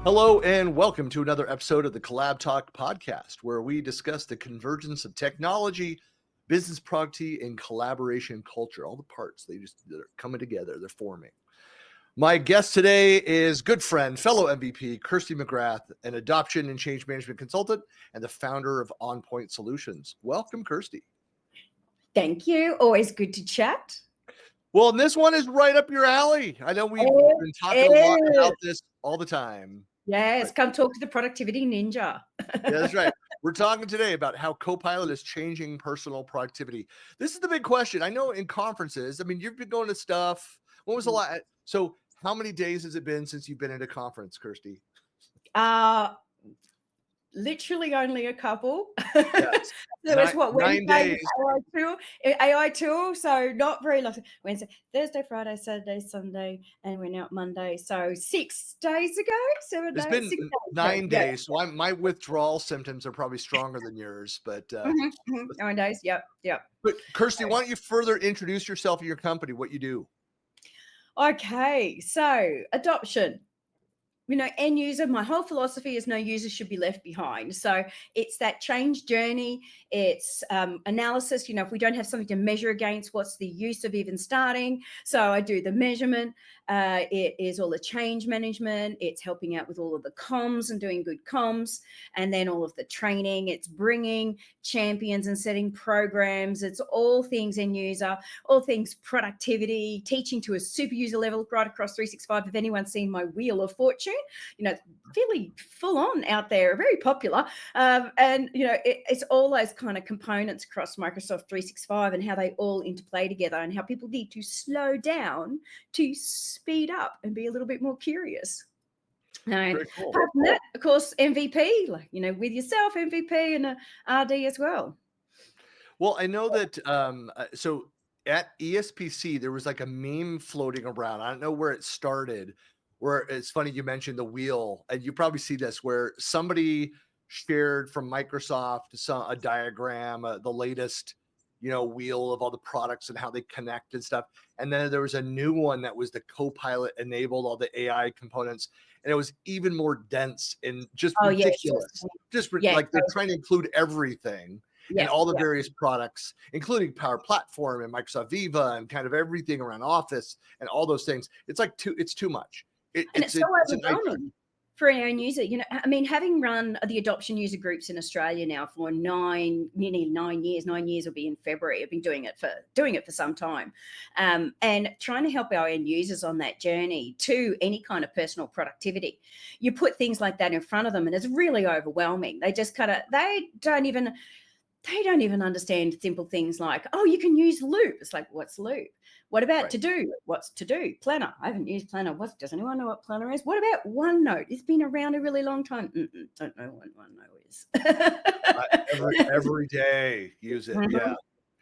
Hello and welcome to another episode of the CollabTalk Podcast, where we discuss the convergence of technology, business productivity, and collaboration culture. All the parts, they're coming together, they're forming. My guest today is good friend, fellow MVP, Kirsty McGrath, an adoption and change management consultant and the founder of OnPoint Solutions. Welcome, Kirsty. Thank you. Always good to chat. Well, and this one is right up your alley. I know we've been talking a lot about this all the time. Yes, come talk to the productivity ninja. Yeah, that's right. We're talking today about how Copilot is changing personal productivity. This is the big question. I know in conferences, I mean, you've been going to stuff. When was the last? So how many days has it been since you've been at a conference, Kirsty? Literally only a couple. Yes. There was 9 days. AI tool, so not very long. Wednesday, Thursday, Friday, Saturday, Sunday, and we're now at Monday. So 6 days ago, 7 days. It's been 6 days 9 ago. days. So my withdrawal symptoms are probably stronger than yours, but 9 days. Yep. But Kirsty, why don't you further introduce yourself and your company, what you do? Okay, so adoption. End user, my whole philosophy is no user should be left behind. So it's that change journey. It's analysis. If we don't have something to measure against, what's the use of even starting? So I do the measurement. It is all the change management. It's helping out with all of the comms and doing good comms. And then all of the training. It's bringing champions and setting programs. It's all things end user, all things productivity, teaching to a super user level right across 365. If anyone's seen my Wheel of Fortune, fairly full on out there, very popular. It's all those kind of components across Microsoft 365 and how they all interplay together and how people need to slow down to speed up and be a little bit more curious. Very cool. Apart from that, of course, MVP, with yourself, MVP and RD as well. Well, I know that, so at ESPC, there was like a meme floating around. I don't know where it started, where it's funny you mentioned the wheel, and you probably see this where somebody shared from Microsoft a diagram, the latest, wheel of all the products and how they connect and stuff. And then there was a new one that was the Copilot enabled all the AI components, and it was even more dense and just ridiculous. Like they're trying to include everything. And all the various products, including Power Platform and Microsoft Viva and kind of everything around Office and all those things. It's like it's too much. It's so overwhelming for our own user. Having run the adoption user groups in Australia now for nearly 9 years. 9 years will be in February. I've been doing it for some time, and trying to help our end users on that journey to any kind of personal productivity. You put things like that in front of them, and it's really overwhelming. They just they don't even understand simple things like, oh, you can use Loop. It's like, what's Loop? What about To Do? What's To Do? Planner. I haven't used Planner. Does anyone know what Planner is? What about OneNote? It's been around a really long time. Don't know what OneNote is. every day use it. Mm-hmm.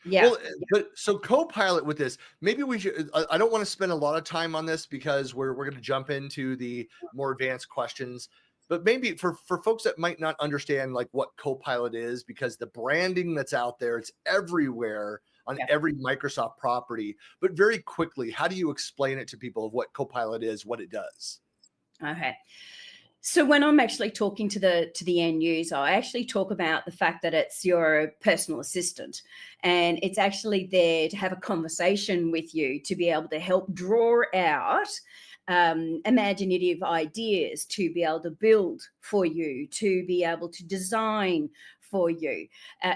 Yeah. Well, but so Copilot with this, maybe we should, I don't want to spend a lot of time on this because we're going to jump into the more advanced questions. But maybe for folks that might not understand like what Copilot is, because the branding that's out there, it's everywhere on every Microsoft property. But very quickly, how do you explain it to people of what Copilot is, what it does? Okay. So when I'm actually talking to the end user, I actually talk about the fact that it's your personal assistant, and it's actually there to have a conversation with you to be able to help draw out imaginative ideas, to be able to build for you, to be able to design for you.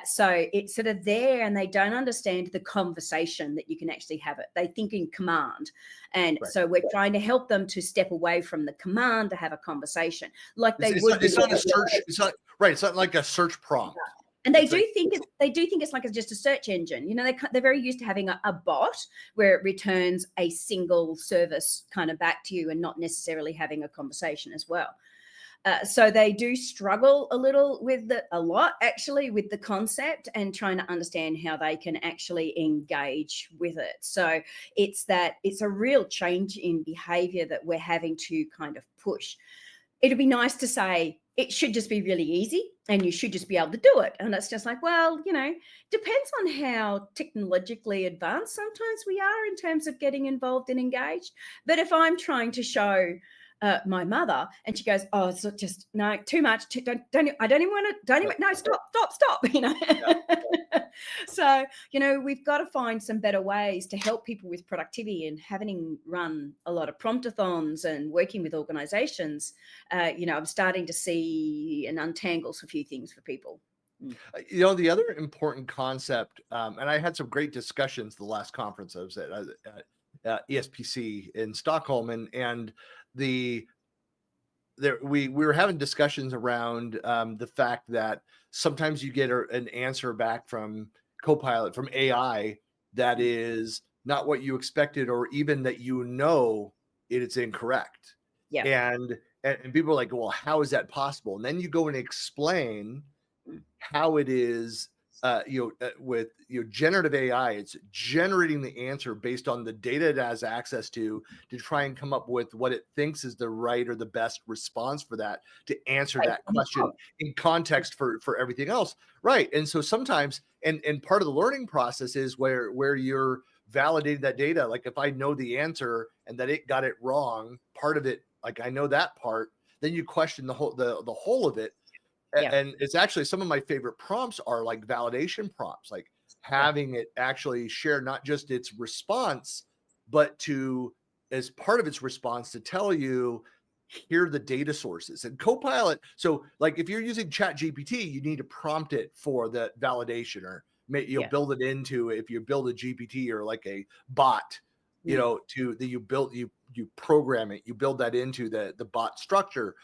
So it's sort of there, and they don't understand the conversation that you can actually have it. They think in command. And so we're trying to help them to step away from the command to have a conversation like they would. It's not a search. It's not like a search prompt. And they do think it's like just a search engine. They're very used to having a bot where it returns a single service kind of back to you and not necessarily having a conversation as well. So they do struggle a lot with the concept and trying to understand how they can actually engage with it. So it's a real change in behavior that we're having to kind of push. It'd be nice to say it should just be really easy and you should just be able to do it. And it's just like, well, depends on how technologically advanced sometimes we are in terms of getting involved and engaged. But if I'm trying to show my mother, and she goes, "Oh, it's just no, too much. I don't even want to. Don't even. No, stop. You know." So we've got to find some better ways to help people with productivity. And having run a lot of promptathons and working with organizations, I'm starting to see and untangle a few things for people. The other important concept, and I had some great discussions the last conference I was at ESPC in Stockholm, and we were having discussions around the fact that sometimes you get an answer back from Copilot, from AI, that is not what you expected, or even that it is incorrect. Yeah. And people are like, well, how is that possible? And then you go and explain how it is, with generative AI, it's generating the answer based on the data it has access to try and come up with what it thinks is the right or the best response for that, to answer that question in context for everything else. Right. And so sometimes, and part of the learning process is where you're validating that data. Like if I know the answer and that it got it wrong, part of it, like I know that part, then you question the whole of it. Yeah. And it's actually, some of my favorite prompts are like validation prompts, like having it actually share not just its response, but as part of its response, to tell you, here are the data sources. And Copilot, so like if you're using ChatGPT, you need to prompt it for the validation, or build it into, if you build a GPT or like a bot, you program it, you build that into the bot structure.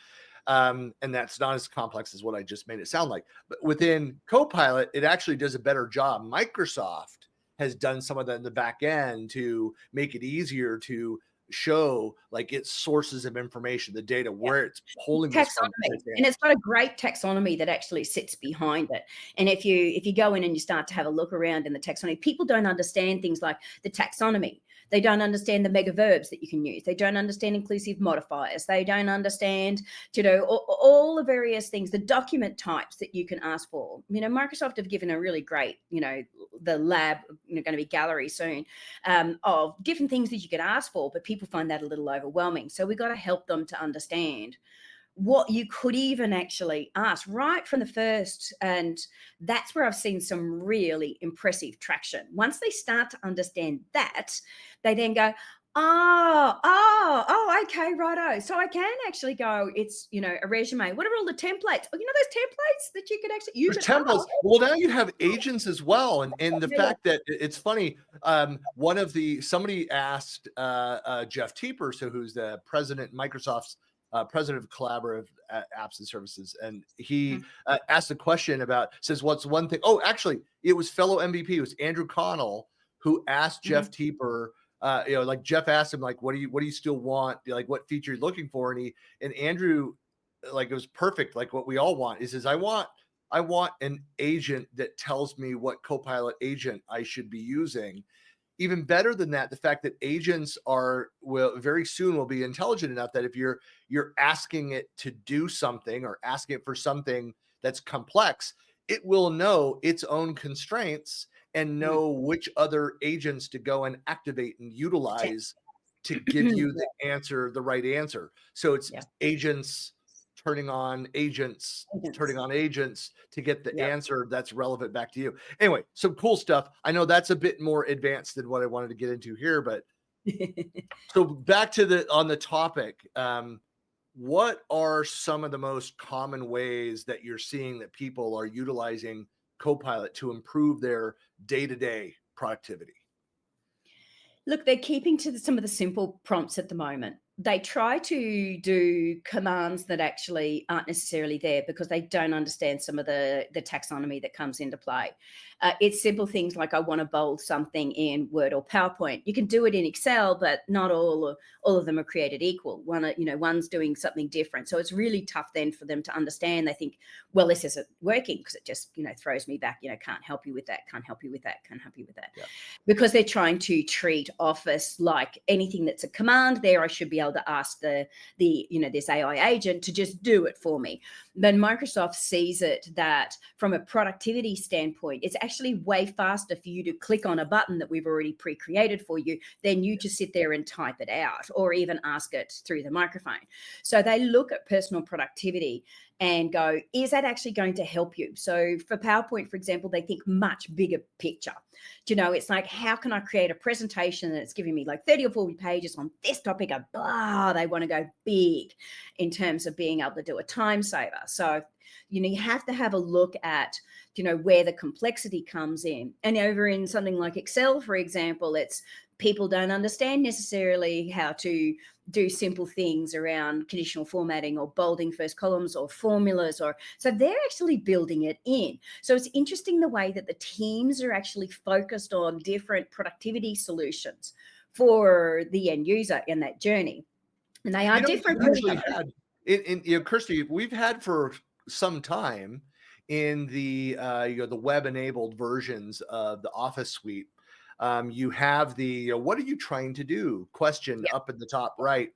And that's not as complex as what I just made it sound like. But within Copilot, it actually does a better job. Microsoft has done some of that in the back end to make it easier to show like its sources of information, the data, where it's pulling this from. And it's got a great taxonomy that actually sits behind it. And if you go in and you start to have a look around in the taxonomy, people don't understand things like the taxonomy. They don't understand the mega verbs that you can use. They don't understand inclusive modifiers. They don't understand, all the various things, the document types that you can ask for. Microsoft have given a really great, the lab, going to be gallery soon, of different things that you could ask for, but people find that a little overwhelming. So we've got to help them to understand what you could even actually ask right from the first. And that's where I've seen some really impressive traction. Once they start to understand that, they then go, okay, righto. So I can actually go, it's, a resume. What are all the templates? Oh, those templates that you could actually use. Templates. Well, now you have agents as well. And the fact that it's funny, somebody asked Jeff Teeper, who's the president, Microsoft's president of collaborative apps and services. And he asked a question says, what's one thing? Oh, actually, it was fellow MVP. It was Andrew Connell who asked Jeff Teeper, like Jeff asked him, like, what do you still want? Like, what feature you're looking for? And Andrew, like, it was perfect. Like what we all want. He says, I want an agent that tells me what Copilot agent I should be using. Even better than that, the fact that agents will very soon be intelligent enough that if you're asking it to do something, or asking it for something that's complex, it will know its own constraints and know which other agents to go and activate and utilize to give you the right answer. So it's agents turning on agents to get the answer that's relevant back to you. Anyway, some cool stuff. I know that's a bit more advanced than what I wanted to get into here, but so back to on the topic, what are some of the most common ways that you're seeing that people are utilizing Copilot to improve their day-to-day productivity? Look, they're keeping to some of the simple prompts at the moment. They try to do commands that actually aren't necessarily there because they don't understand some of the taxonomy that comes into play. It's simple things like, I want to bold something in Word or PowerPoint. You can do it in Excel, but not all of them are created equal. One's doing something different. So it's really tough then for them to understand. They think, well, this isn't working because it just, throws me back, can't help you with that, can't help you with that, can't help you with that. Yeah. Because they're trying to treat Office like anything that's a command there, I should be able to ask this AI agent to just do it for me. then Microsoft sees it that from a productivity standpoint, it's actually way faster for you to click on a button that we've already pre-created for you than you to sit there and type it out or even ask it through the microphone. So they look at personal productivity and go, is that actually going to help you? So for PowerPoint, for example, they think much bigger picture. It's like, how can I create a presentation that's giving me like 30 or 40 pages on this topic of blah? They want to go big in terms of being able to do a time saver. So, you have to have a look at, where the complexity comes in. And over in something like Excel, for example, it's people don't understand necessarily how to do simple things around conditional formatting or bolding first columns or formulas, so they're actually building it in. So it's interesting the way that the teams are actually focused on different productivity solutions for the end user in that journey. And they are different. We've actually had in Kirsty, we've had for some time in the the web enabled versions of the Office suite. You have the what are you trying to do question up in the top right.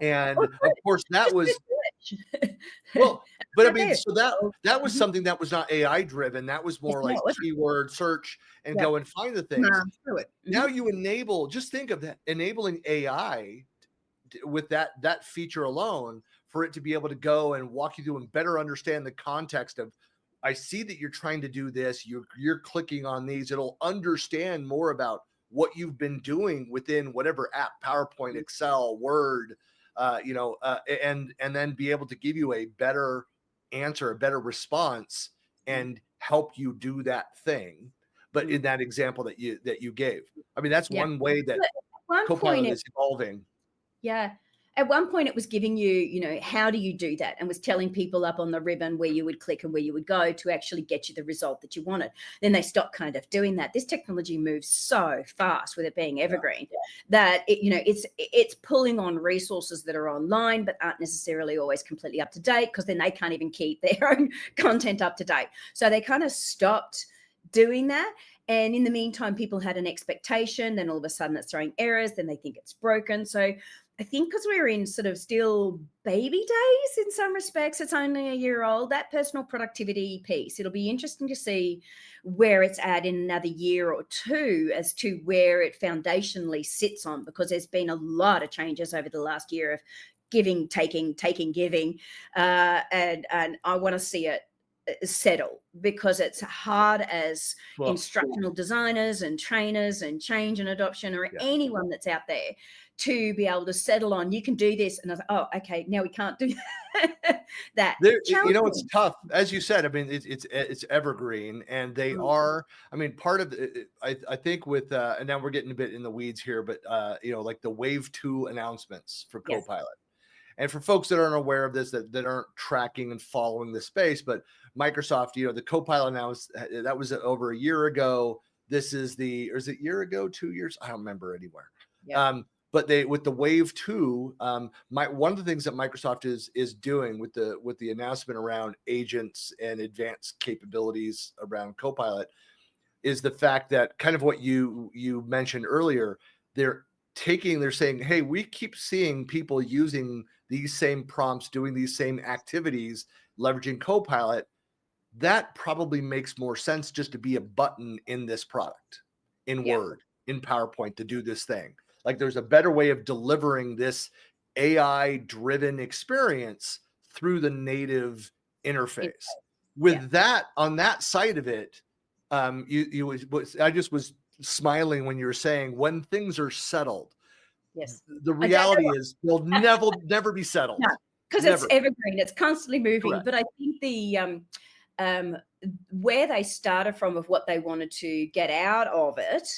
And of course that was well, but I mean, so that was something that was not AI driven. That was more like keyword search and go and find the things. Now you enable, just think of that, enabling AI with that feature alone for it to be able to go and walk you through and better understand the context of, I see that you're trying to do this. You're clicking on these. It'll understand more about what you've been doing within whatever app, PowerPoint, Excel, Word, and then be able to give you a better answer, a better response, and help you do that thing. But in that example that you gave, I mean, that's one way that Copilot is evolving. Yeah. At one point it was giving you, how do you do that? And was telling people up on the ribbon where you would click and where you would go to actually get you the result that you wanted. Then they stopped kind of doing that. This technology moves so fast with it being evergreen that it's pulling on resources that are online but aren't necessarily always completely up to date, because then they can't even keep their own content up to date. So they kind of stopped doing that. And in the meantime, people had an expectation, then all of a sudden it's throwing errors, then they think it's broken. So I think because we're in sort of still baby days in some respects, it's only a year old, that personal productivity piece, it'll be interesting to see where it's at in another year or two as to where it foundationally sits on, because there's been a lot of changes over the last year of giving, taking, giving. And I want to see it settle, because it's hard as instructional designers and trainers and change and adoption, or anyone that's out there, to be able to settle on, you can do this. And I was like, oh, okay, now we can't do that. It's tough. As you said, I mean, it's evergreen, and they are, I mean, part of it, I think with, and now we're getting a bit in the weeds here, but like the Wave 2 announcements for Copilot. And for folks that aren't aware of this, that aren't tracking and following the space, but Microsoft, the Copilot announced that was over a year ago. This is is it year ago, 2 years? I don't remember anywhere. But with the Wave 2, one of the things that Microsoft is doing with the announcement around agents and advanced capabilities around Copilot is the fact that kind of what you mentioned earlier, they're saying, hey, we keep seeing people using these same prompts, doing these same activities, leveraging Copilot. That probably makes more sense just to be a button in this product, in Word, in PowerPoint, to do this thing. Like, there's a better way of delivering this AI-driven experience through the native interface. With that, on that side of it, I just was smiling when you were saying, when things are settled. Yes. The reality is they'll never be settled. No, because it's evergreen. It's constantly moving. Correct. But I think where they started from, of what they wanted to get out of it,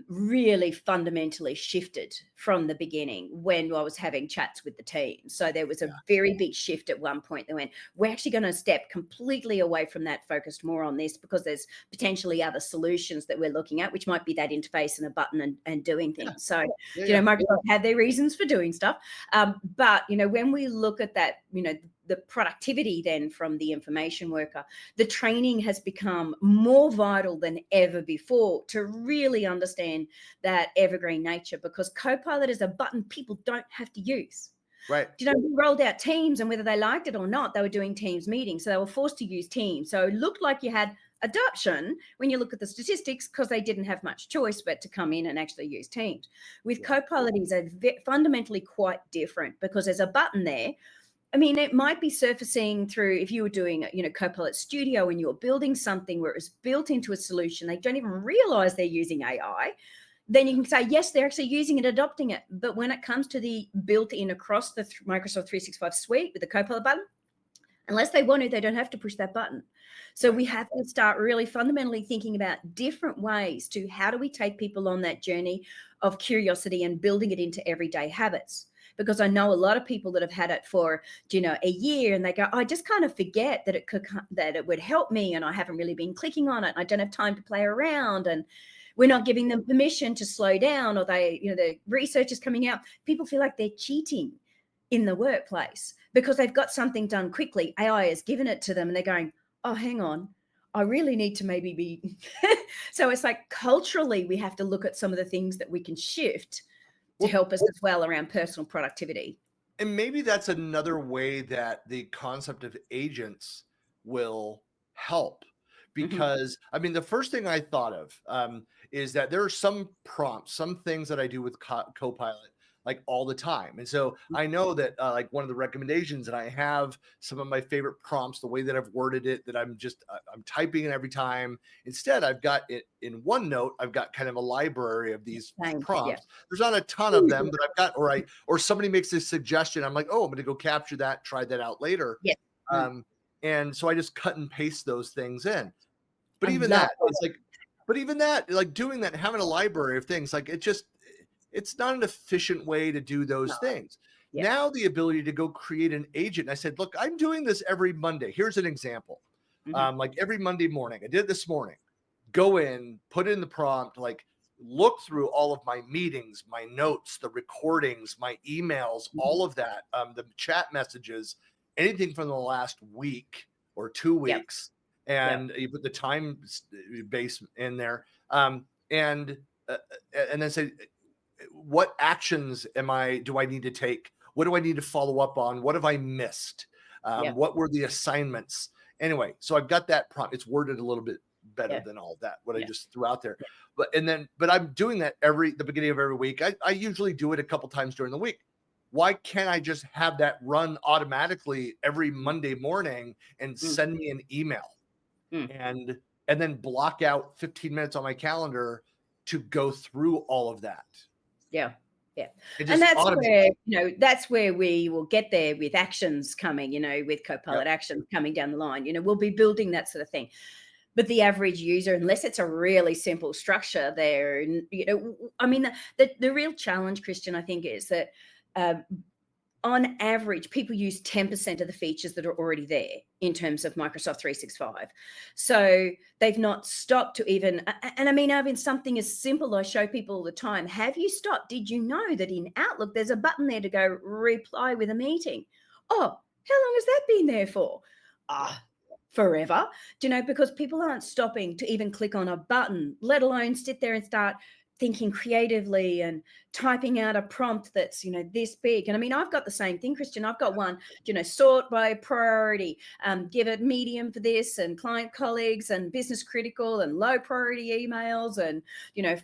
really fundamentally shifted from the beginning when I was having chats with the team. So there was a very big shift at one point. They went, we're actually going to step completely away from that, focused more on this, because there's potentially other solutions that we're looking at, which might be that interface and a button and doing things. So, Microsoft had their reasons for doing stuff. But, when we look at that, the productivity then from the information worker, the training has become more vital than ever before to really understand that evergreen nature, because Copilot is a button people don't have to use. Right. We rolled out Teams, and whether they liked it or not, they were doing Teams meetings. So they were forced to use Teams. So it looked like you had adoption when you look at the statistics, because they didn't have much choice but to come in and actually use Teams. With Copilot, is fundamentally quite different, because there's a button there. I mean, it might be surfacing through, if you were doing, Copilot Studio and you're building something where it's built into a solution, they don't even realize they're using AI. Then you can say, yes, they're actually using it, adopting it. But when it comes to the built-in across the Microsoft 365 suite with the Copilot button, unless they want to, they don't have to push that button. So we have to start really fundamentally thinking about different ways to how do we take people on that journey of curiosity and building it into everyday habits. Because I know a lot of people that have had it for, a year, and they go, I just kind of forget that it would help me, and I haven't really been clicking on it. I don't have time to play around, and we're not giving them permission to slow down, or the research is coming out. People feel like they're cheating in the workplace because they've got something done quickly. AI has given it to them, and they're going, oh, hang on, I really need to maybe be. So it's like culturally, we have to look at some of the things that we can shift to help us as well around personal productivity. And maybe that's another way that the concept of agents will help. Because I mean, the first thing I thought of is that there are some prompts, some things that I do with Copilot like all the time. And so I know that like one of the recommendations, and I have some of my favorite prompts, the way that I've worded it, that I'm typing it every time. Instead, I've got it in OneNote. I've got kind of a library of these prompts. Yeah. There's not a ton of them, but I've got, or somebody makes this suggestion. I'm like, oh, I'm going to go capture that, try that out later. Yeah. And so I just cut and paste those things in. But even that, like doing that, having a library of things, like it's not an efficient way to do those things. Yeah. Now the ability to go create an agent. I said, look, I'm doing this every Monday. Here's an example. Like every Monday morning, I did it this morning, go in, put in the prompt, like look through all of my meetings, my notes, the recordings, my emails, all of that, the chat messages, anything from the last week or 2 weeks. And you put the time base in there, and then say, what actions do I need to take? What do I need to follow up on? What have I missed? What were the assignments? Anyway, so I've got that prompt. It's worded a little bit better than all that, what I just threw out there. But I'm doing that the beginning of every week. I usually do it a couple times during the week. Why can't I just have that run automatically every Monday morning and send me an email? And then block out 15 minutes on my calendar to go through all of that. Yeah. And that's where we will get there with actions coming, with Copilot actions coming down the line. We'll be building that sort of thing. But the average user, unless it's a really simple structure there, I mean, the real challenge, Christian, I think, is that on average, people use 10% of the features that are already there in terms of Microsoft 365. So they've not stopped to even, and I mean, even something as simple, I show people all the time, have you stopped? Did you know that in Outlook, there's a button there to go reply with a meeting? Oh, how long has that been there for? Forever. Because people aren't stopping to even click on a button, let alone sit there and start thinking creatively and typing out a prompt that's, this big. And I mean, I've got the same thing, Christian. I've got one, sort by priority, give it medium for this, and client colleagues, and business critical, and low priority emails, and,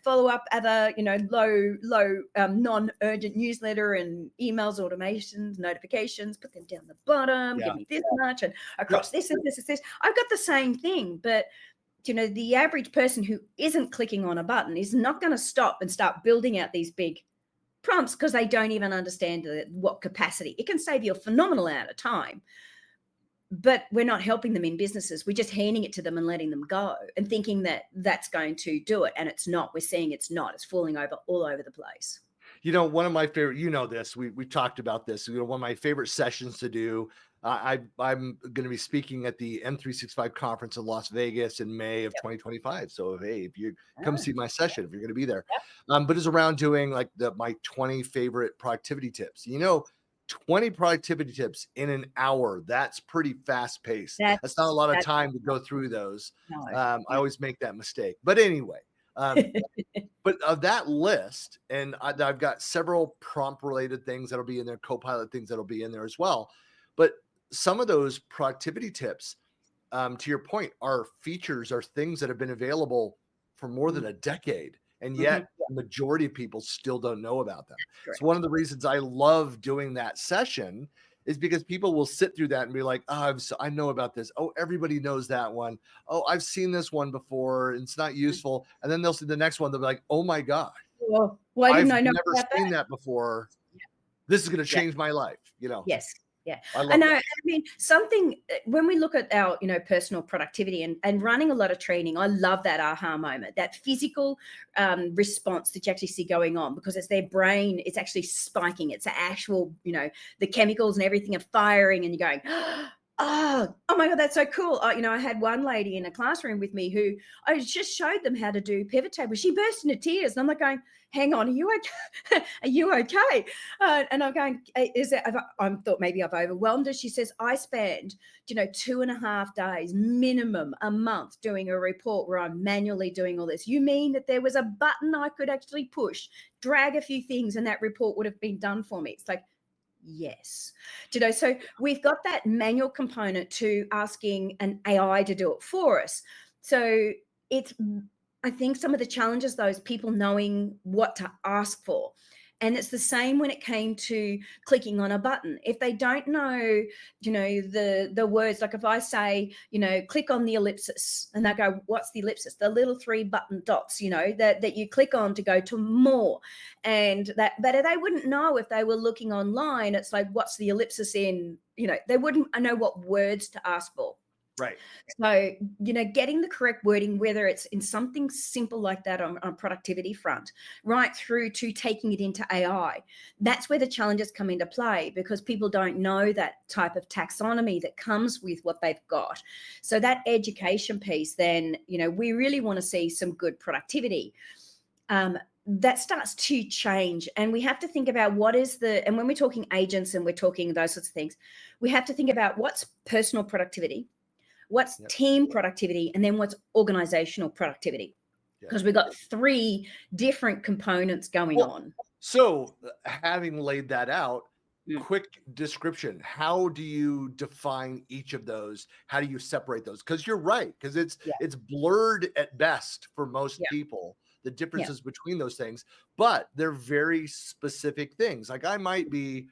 follow up other, low non-urgent newsletter and emails, automations, notifications, put them down the bottom, give me this much, and across this and this and this. I've got the same thing, but the average person who isn't clicking on a button is not going to stop and start building out these big prompts, because they don't even understand what capacity. It can save you a phenomenal amount of time, but we're not helping them in businesses. We're just handing it to them and letting them go and thinking that that's going to do it. And it's not. We're seeing it's not. It's falling over all over the place. One of my favorite, this, we talked about this, one of my favorite sessions to do. I'm going to be speaking at the M365 conference in Las Vegas in May of 2025. So, hey, if you come see my session, if you're going to be there, but it's around doing like my 20 favorite productivity tips. 20 productivity tips in an hour. That's pretty fast paced. That's not a lot of time to go through those. No. I always make that mistake. But anyway, Um, but of that list, and I've got several prompt related things that'll be in there, Copilot things that'll be in there as well. But some of those productivity tips, to your point, are features, are things that have been available for more than a decade. And Mhm. yet the majority of people still don't know about them. So one Correct. of the reasons I love doing that session is because people will sit through that and be like, oh, I know about this. Oh, everybody knows that one. Oh, I've seen this one before. It's not useful. And then they'll see the next one. They'll be like, oh my God, Well, why didn't I've I know never about seen that? that before. This is going to Yeah. change my life. Yes. Yeah. I I love know. that. I mean, something when we look at our, personal productivity and running a lot of training, I love that aha moment, that physical response that you actually see going on, because it's their brain, it's actually spiking. It's actual, the chemicals and everything are firing, and you're going, oh my God, that's so cool. I had one lady in a classroom with me who I just showed them how to do pivot tables. She burst into tears, and I'm like going, hang on, are you okay? Are you okay? And I'm going, is it? I thought maybe I've overwhelmed her. She says, I spend, 2.5 days minimum a month doing a report where I'm manually doing all this. You mean that there was a button I could actually push, drag a few things, and that report would have been done for me? It's like, yes. So we've got that manual component to asking an AI to do it for us. So it's, I think some of the challenges, though, is people knowing what to ask for. And it's the same when it came to clicking on a button. If they don't know, the words, like if I say, click on the ellipsis, and they go, what's the ellipsis? The little 3 button dots, that you click on to go to more. And that, but they wouldn't know if they were looking online. It's like, what's the ellipsis in, they wouldn't know what words to ask for. Right. So, getting the correct wording, whether it's in something simple like that on productivity front, right through to taking it into AI, that's where the challenges come into play, because people don't know that type of taxonomy that comes with what they've got. So that education piece, then, we really want to see some good productivity. That starts to change, and we have to think about and when we're talking agents and we're talking those sorts of things, we have to think about what's personal productivity, what's team productivity, and then what's organizational productivity, because we've got 3 different components going on. So having laid that out, Mm. quick description. How do you define each of those? How do you separate those? Because you're right, because Yeah. it's blurred at best for most Yeah. people, the Yeah. differences between those things, but they're very specific things. Like I might be,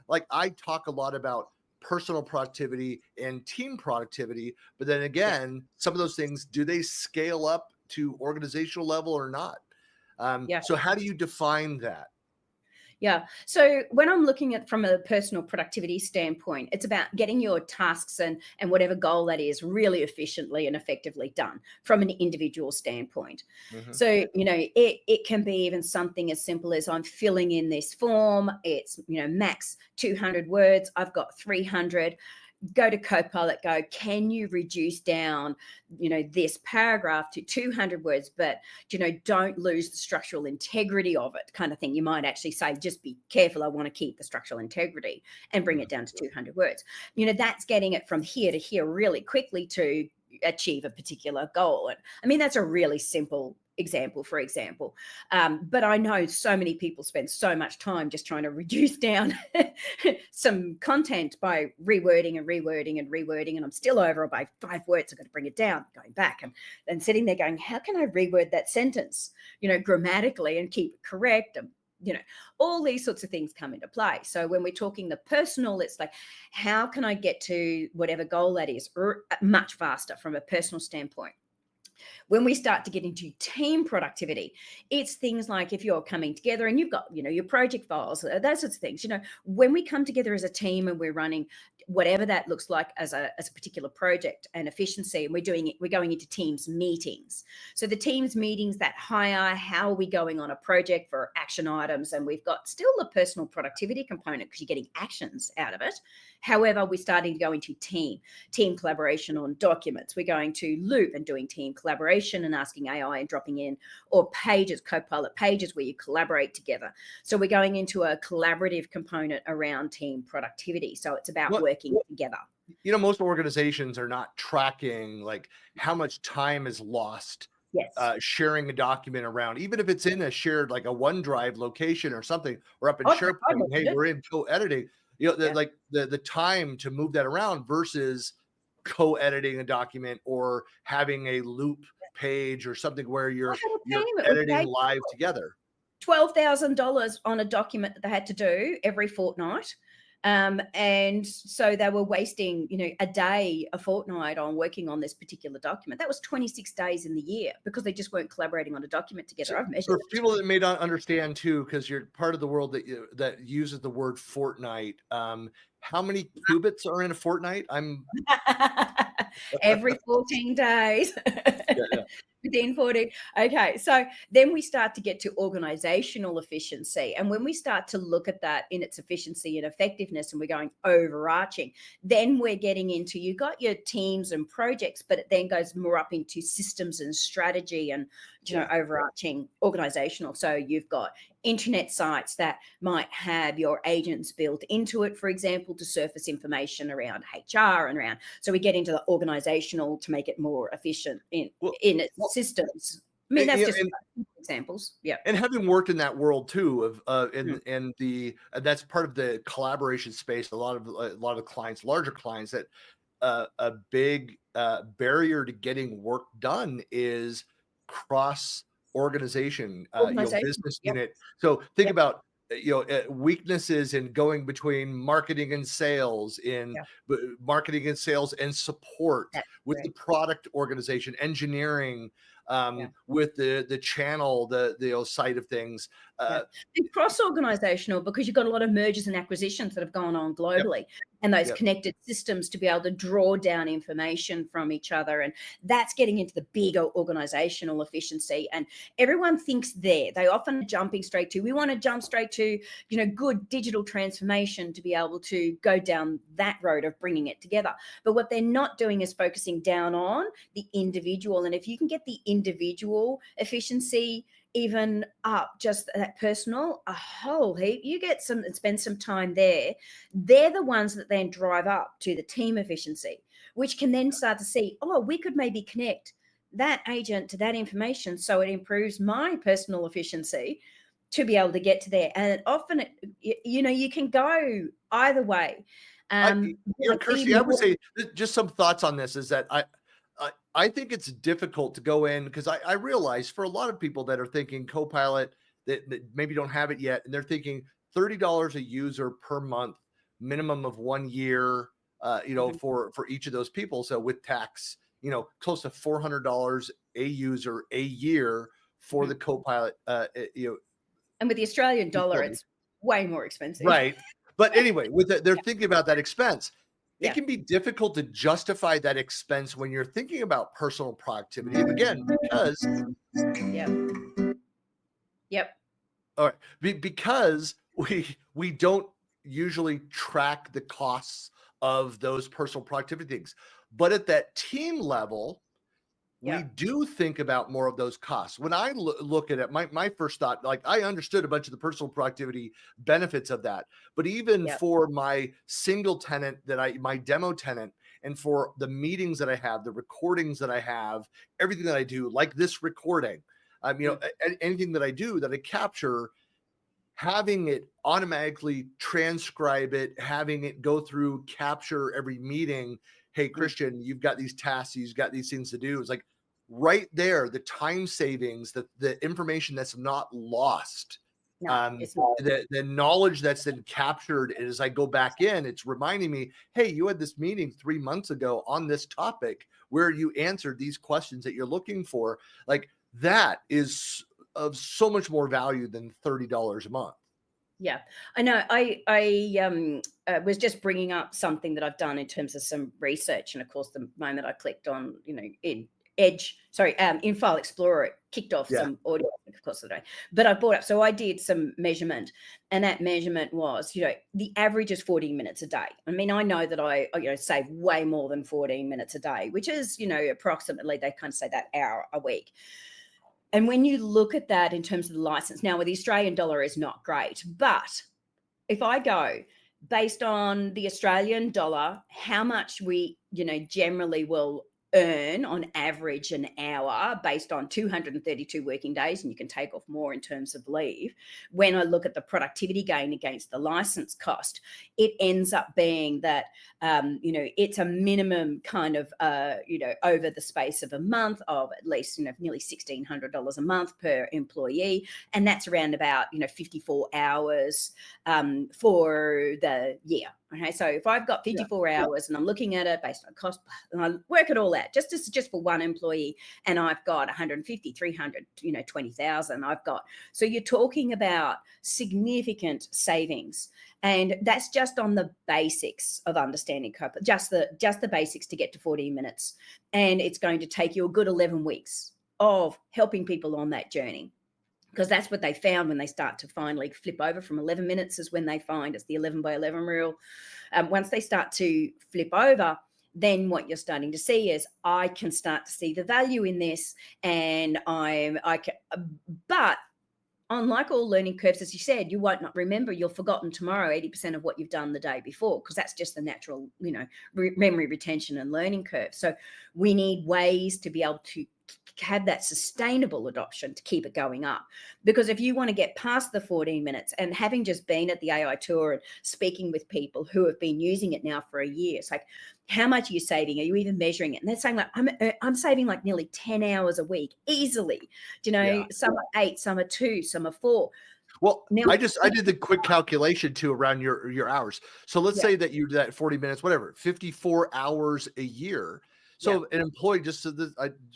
like I talk a lot about personal productivity and team productivity, but then again, some of those things, do they scale up to organizational level or not? Yeah. So how do you define that? Yeah. So when I'm looking at from a personal productivity standpoint, it's about getting your tasks and whatever goal that is really efficiently and effectively done from an individual standpoint. Mhm. So, it can be even something as simple as I'm filling in this form. It's, max 200 words. I've got 300. Go to Copilot, go, can you reduce down, this paragraph to 200 words, but, don't lose the structural integrity of it, kind of thing. You might actually say, just be careful. I want to keep the structural integrity, and bring it down to 200 words. That's getting it from here to here really quickly to achieve a particular goal. And I mean, that's a really simple example, for example. But I know so many people spend so much time just trying to reduce down some content by rewording and rewording and rewording. And I'm still over by 5 words. I've got to bring it down, going back and sitting there going, how can I reword that sentence, grammatically, and keep it correct? And all these sorts of things come into play. So when we're talking the personal, it's like, how can I get to whatever goal that is much faster from a personal standpoint? When we start to get into team productivity, it's things like if you're coming together and you've got, your project files, those sorts of things. When we come together as a team and we're running whatever that looks like as a particular project and efficiency, and we're going into teams meetings. So the teams meetings that hire, how are we going on a project for action items? And we've got still the personal productivity component because you're getting actions out of it. However, we're starting to go into team collaboration on documents. We're going to Loop and doing team collaboration and asking AI and dropping in, or Pages, Copilot Pages, where you collaborate together. So we're going into a collaborative component around team productivity. So it's about working together. Most organizations are not tracking like how much time is lost Yes. sharing a document around, even if it's in a shared, like a OneDrive location or something, or up in Okay, I'd SharePoint. look Hey, at it. we're in co-editing. You know, Yeah. the time to move that around versus co-editing a document or having a loop page or something where I had a you're team that was editing paid live together. $12,000 on a document that they had to do every fortnight. And so they were wasting, a day, a fortnight on working on this particular document. That was 26 days in the year because they just weren't collaborating on a document together. So I've measured for people that may not understand too, because you're part of the world that uses the word fortnight, how many qubits are in a fortnight? it. Every 14 days. Yeah, yeah. Within 14. Okay. So then we start to get to organizational efficiency. And when we start to look at that in its efficiency and effectiveness, and we're going overarching, then we're getting into, you got your teams and projects, but it then goes more up into systems and strategy and, overarching organizational. So you've got internet sites that might have your agents built into it, for example, to surface information around HR and around. So we get into the organizational to make it more efficient in Well, its well, systems. I mean, that's yeah, just examples. Yeah. and having worked in that world too of Mm. and the that's part of the collaboration space. A lot of clients, larger clients, that a big barrier to getting work done is cross organization, Organization. business Yep. unit. So think Yep. about weaknesses in going between marketing and sales, in Yeah. marketing and sales and support, That's with the correct. product organization, engineering, Yeah. with the channel, the side of things. Yeah. Uh, And cross-organizational because you've got a lot of mergers and acquisitions that have gone on yep, globally and those yep. connected systems to be able to draw down information from each other. And that's getting into the bigger organizational efficiency. And everyone thinks there. They often are jumping straight to, we want to jump straight to, good digital transformation to be able to go down that road of bringing it together. But what they're not doing is focusing down on the individual. And if you can get the individual efficiency even up just that personal a whole heap, you get some and spend some time there. They're the ones that then drive up to the team efficiency, which can then start to see, oh, we could maybe connect that agent to that information so it improves my personal efficiency to be able to get to there. And often you can go either way. I, But Kirsty, even I would say just some thoughts on this is that I think it's difficult to go in because I realize for a lot of people that are thinking Copilot that maybe don't have it yet, and they're thinking $30 a user per month, minimum of 1 year, Mhm. for each of those people. So with tax, close to $400 a user a year for Mhm. the Copilot, And with the Australian dollar, utility. it's way more expensive. Right. But anyway, they're thinking about that expense. It Yeah. can be difficult to justify that expense when you're thinking about personal productivity. Again, because Yep. Yep. all right, because we don't usually track the costs of those personal productivity things. But at that team level, we Yep. do think about more of those costs. When I look at it, my first thought, like I understood a bunch of the personal productivity benefits of that, but even Yep. for my single tenant my demo tenant, and for the meetings that I have, the recordings that I have, everything that I do, like this recording, Mm. anything that I do that I capture, having it automatically transcribe it, having it go through, capture every meeting. Hey, Mm. Christian, you've got these tasks, you've got these things to do. It's like right there, the time savings, the information that's not lost, No, it's not. the knowledge that's then captured as I go back in, it's reminding me, hey, you had this meeting 3 months ago on this topic where you answered these questions that you're looking for. Like that is of so much more value than $30 a month. Yeah, I know. I was just bringing up something that I've done in terms of some research, and of course, the moment I clicked on, in File Explorer, it kicked off Yeah. some audio, of course, today. But I brought up, so I did some measurement, and that measurement was, the average is 14 minutes a day. I mean, I know that I save way more than 14 minutes a day, which is, approximately, they kind of say that hour a week. And when you look at that in terms of the license, now with the Australian dollar is not great, but if I go based on the Australian dollar, how much we, generally will earn on average an hour based on 232 working days, and you can take off more in terms of leave. When I look at the productivity gain against the license cost, it ends up being that, it's a minimum kind of, over the space of a month of at least, nearly $1,600 a month per employee. And that's around about, 54 hours for the year. Okay, so if I've got 54 hours and I'm looking at it based on cost, and I work it all out, just for one employee, and I've got 150, 300, 20,000 I've got. So you're talking about significant savings. And that's just on the basics of understanding Copilot, just the basics to get to 14 minutes. And it's going to take you a good 11 weeks of helping people on that journey. Because that's what they found when they start to finally flip over from 11 minutes is when they find it's the 11 by 11 rule. Once they start to flip over, then what you're starting to see is I can start to see the value in this, and but unlike all learning curves, as you said, you won't not remember. You'll forgotten tomorrow 80% of what you've done the day before, because that's just the natural, memory retention and learning curve. So we need ways to be able to have that sustainable adoption to keep it going up. Because if you want to get past the 14 minutes, and having just been at the AI tour and speaking with people who have been using it now for a year, it's like, how much are you saving? Are you even measuring it? And they're saying, like, I'm saving like nearly 10 hours a week easily. Some are 8, some are 2, some are 4. Well, now, I did the quick calculation too around your hours. So let's say that you do that 40 minutes, whatever, 54 hours a year. So an employee, just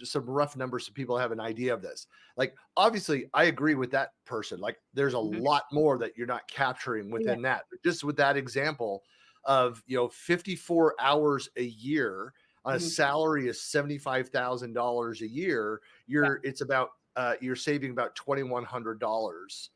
some rough numbers so people have an idea of this. Like, obviously, I agree with that person. Like, there's a lot more that you're not capturing within that. But just with that example of 54 hours a year on a salary of $75,000 a year, it's about you're saving about $2,100.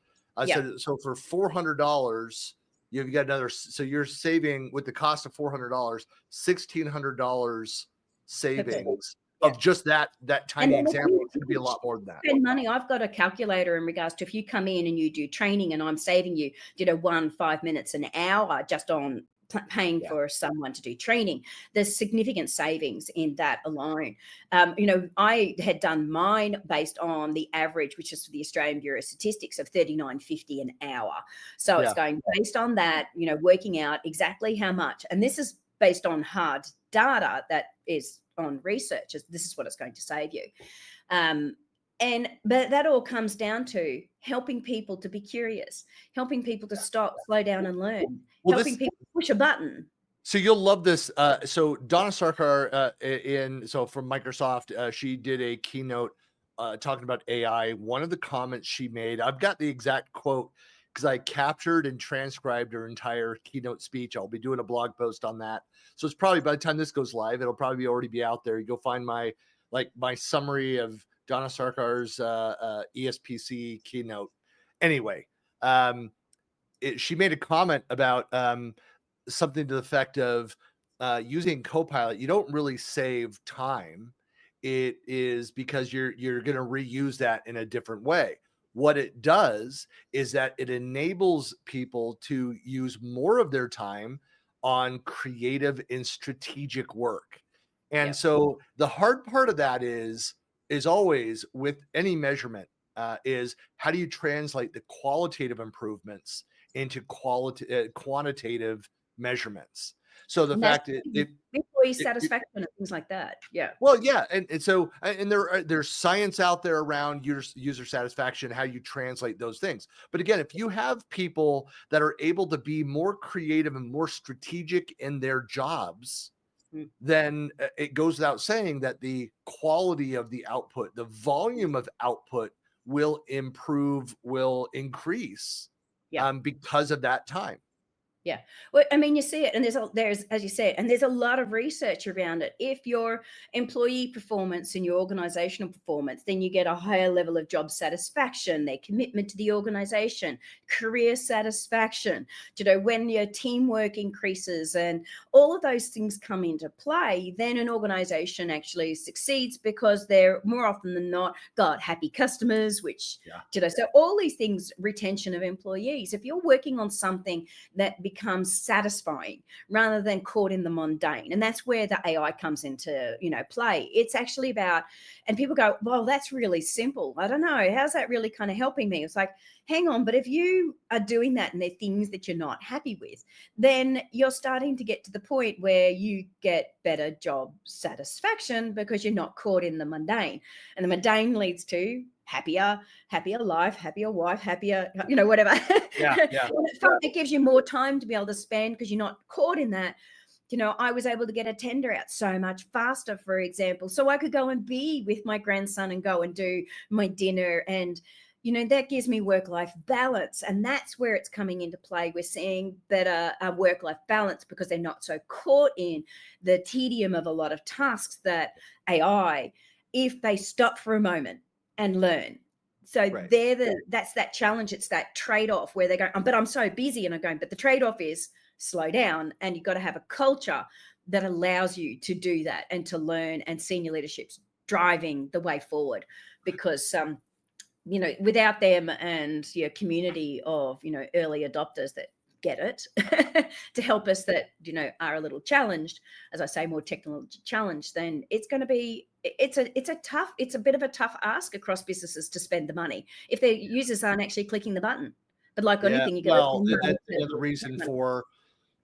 So for $400, you've got another. So you're saving, with the cost of $400, $1,600 savings of just that tiny example. It could be a lot more than that. Spend money. I've got a calculator in regards to if you come in and you do training, and I'm saving you, 5 minutes an hour just on paying for someone to do training. There's significant savings in that alone. I had done mine based on the average, which is for the Australian Bureau of Statistics, of $39.50 an hour. So it's going based on that, working out exactly how much. And this is based on hard data that is on research. This is what it's going to save you. But that all comes down to helping people to be curious, helping people to stop, slow down, and learn, helping people push a button. So you'll love this. So Donna Sarkar from Microsoft, she did a keynote talking about AI. One of the comments she made, I've got the exact quote because I captured and transcribed her entire keynote speech. I'll be doing a blog post on that. So it's probably, by the time this goes live, it'll probably already be out there. You go find my summary of Donna Sarkar's ESPC keynote. Anyway, she made a comment about something to the effect of using Copilot. You don't really save time. It is because you're going to reuse that in a different way. What it does is that it enables people to use more of their time on creative and strategic work. And so the hard part of that is always with any measurement is how do you translate the qualitative improvements into quantitative measurements? So the fact that employee satisfaction and things like that. Yeah. Well, yeah. And so, and there's science out there around user satisfaction, how you translate those things. But again, if you have people that are able to be more creative and more strategic in their jobs, then it goes without saying that the quality of the output, the volume of output will improve, will increase because of that time. Yeah. Well, I mean, you see it, and there's, as you said, and there's a lot of research around it. If your employee performance and your organizational performance, then you get a higher level of job satisfaction, their commitment to the organization, career satisfaction, when your teamwork increases and all of those things come into play, then an organization actually succeeds because they're more often than not got happy customers, which, so all these things, retention of employees. If you're working on something that becomes satisfying rather than caught in the mundane. And that's where the AI comes into, play. It's actually about, and people go, well, that's really simple. I don't know. How's that really kind of helping me? It's like, hang on, but if you are doing that and there are things that you're not happy with, then you're starting to get to the point where you get better job satisfaction because you're not caught in the mundane. And the mundane leads to happier life, happier wife, happier, whatever. Yeah. It gives you more time to be able to spend because you're not caught in that. I was able to get a tender out so much faster, for example, so I could go and be with my grandson and go and do my dinner. And, that gives me work-life balance. And that's where it's coming into play. We're seeing better work-life balance because they're not so caught in the tedium of a lot of tasks that AI, if they stop for a moment and learn. So Right. that's that challenge. It's that trade-off where they go, but I'm so busy. And I'm going, but the trade-off is slow down, and you've got to have a culture that allows you to do that and to learn, and senior leadership's driving the way forward because, without them and your community of, early adopters that get it to help us that, are a little challenged, as I say, more technology challenged, then it's going to be, it's a bit of a tough ask across businesses to spend the money if their users aren't actually clicking the button. But like anything, you got well, that's another reason for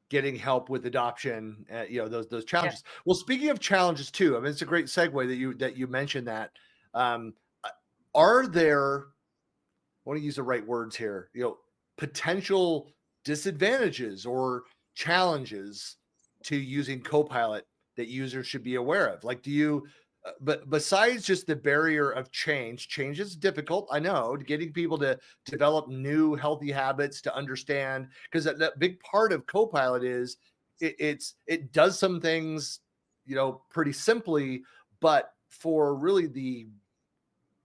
getting help with adoption, those challenges. Yeah. Well, speaking of challenges too, I mean, it's a great segue that you mentioned that. Are there, I want to use the right words here, potential disadvantages or challenges to using Copilot that users should be aware of? Like, but besides just the barrier of change is difficult. I know, getting people to develop new healthy habits, to understand, because that big part of Copilot is it does some things, pretty simply, but for really the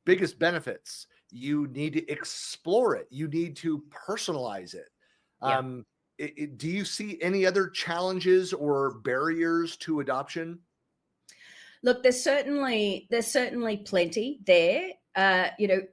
biggest benefits, you need to explore it. You need to personalize it. Yeah. Do you see any other challenges or barriers to adoption? Look, there's certainly plenty there.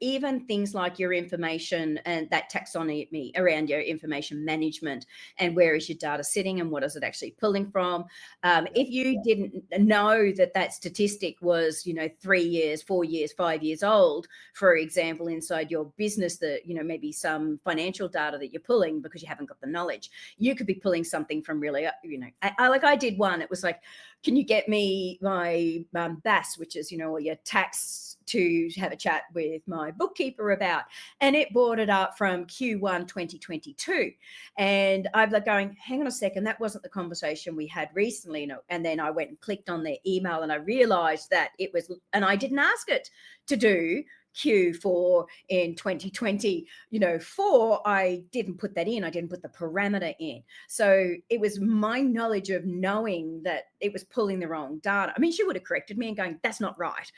Even things like your information and that taxonomy around your information management and where is your data sitting and what is it actually pulling from. If you didn't know that statistic was, 3 years, 4 years, 5 years old, for example, inside your business, that, maybe some financial data that you're pulling because you haven't got the knowledge, you could be pulling something from really, I did one. It was like, can you get me my BAS, which is, all your tax, to have a chat with my bookkeeper about, and it brought it up from Q1 2022. And I'm like going, hang on a second, that wasn't the conversation we had recently. And then I went and clicked on their email and I realized that it was, and I didn't ask it to do Q4 in 2024. I didn't put that in. I didn't put the parameter in. So it was my knowledge of knowing that it was pulling the wrong data. I mean, she would have corrected me and going, that's not right.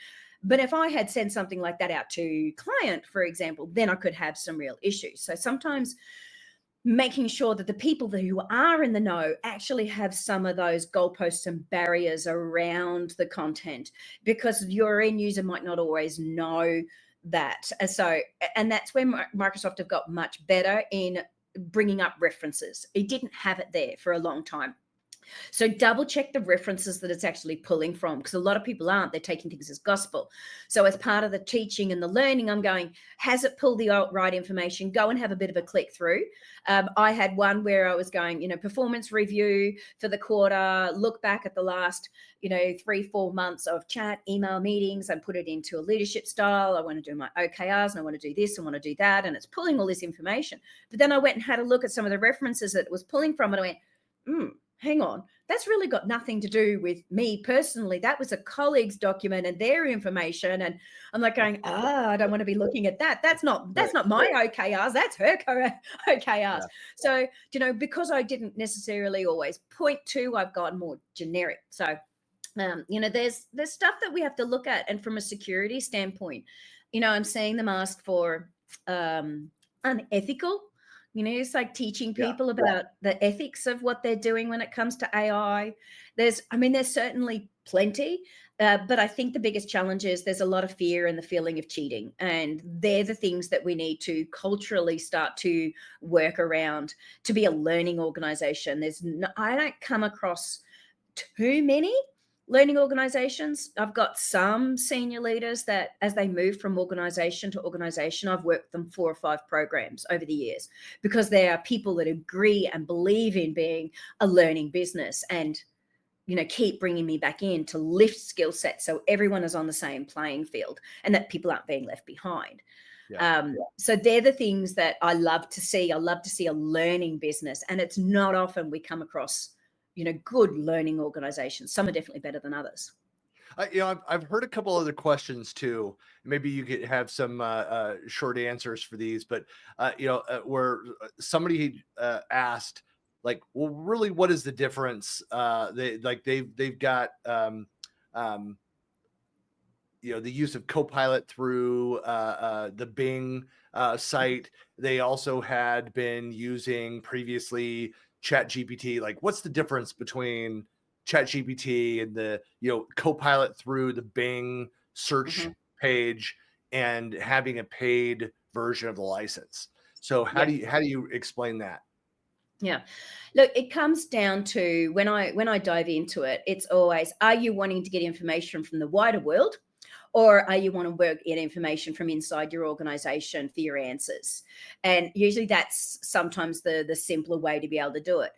But if I had sent something like that out to client, for example, then I could have some real issues. So sometimes making sure that the people who are in the know actually have some of those goalposts and barriers around the content, because your end user might not always know that. And that's where Microsoft have got much better in bringing up references. It didn't have it there for a long time. So double check the references that it's actually pulling from, because a lot of people aren't. They're taking things as gospel. So as part of the teaching and the learning, I'm going, has it pulled the right information? Go and have a bit of a click through. I had one where I was going, performance review for the quarter, look back at the last, 3-4 months of chat, email meetings, and put it into a leadership style. I want to do my OKRs and I want to do this, I want to do that. And it's pulling all this information. But then I went and had a look at some of the references that it was pulling from, and I went, hang on, that's really got nothing to do with me personally. That was a colleague's document and their information. And I'm like going, I don't want to be looking at that. That's not my OKRs. That's her OKRs. Yeah. So, because I didn't necessarily always point to, I've gone more generic. So, there's stuff that we have to look at. And from a security standpoint, I'm seeing them ask for unethical. It's like teaching people about the ethics of what they're doing when it comes to AI. There's certainly plenty. But I think the biggest challenge is there's a lot of fear and the feeling of cheating. And they're the things that we need to culturally start to work around to be a learning organization. I don't come across too many learning organizations. I've got some senior leaders that as they move from organization to organization, I've worked them 4 or 5 programs over the years because there are people that agree and believe in being a learning business and keep bringing me back in to lift skill sets so everyone is on the same playing field and that people aren't being left behind. So they're the things that I love to see. I love to see a learning business, and it's not often we come across, good learning organizations. Some are definitely better than others. I've heard a couple other questions too. Maybe you could have some short answers for these, but where somebody asked, like, well, really, what is the difference? They've got the use of Copilot through the Bing site. They also had been using previously ChatGPT. Like, what's the difference between ChatGPT and the Copilot through the Bing search page and having a paid version of the license? So how do you explain that? Yeah. Look, it comes down to when I dive into it, it's always, are you wanting to get information from the wider world? Or are you want to get information from inside your organization for your answers? And usually that's sometimes the simpler way to be able to do it.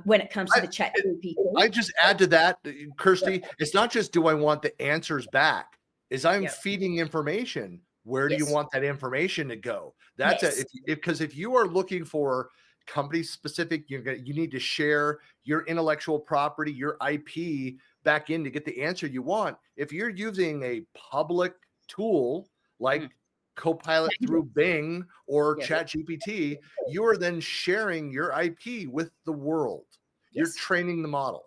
When it comes to the chat GPT. I just add to that, Kirsty, it's not just do I want the answers back, is I'm feeding information. Where do you want that information to go? That's because if you are looking for company specific, you need to share your intellectual property, your IP back in to get the answer you want. If you're using a public tool like Copilot through Bing or ChatGPT, you are then sharing your IP with the world. You're training the model.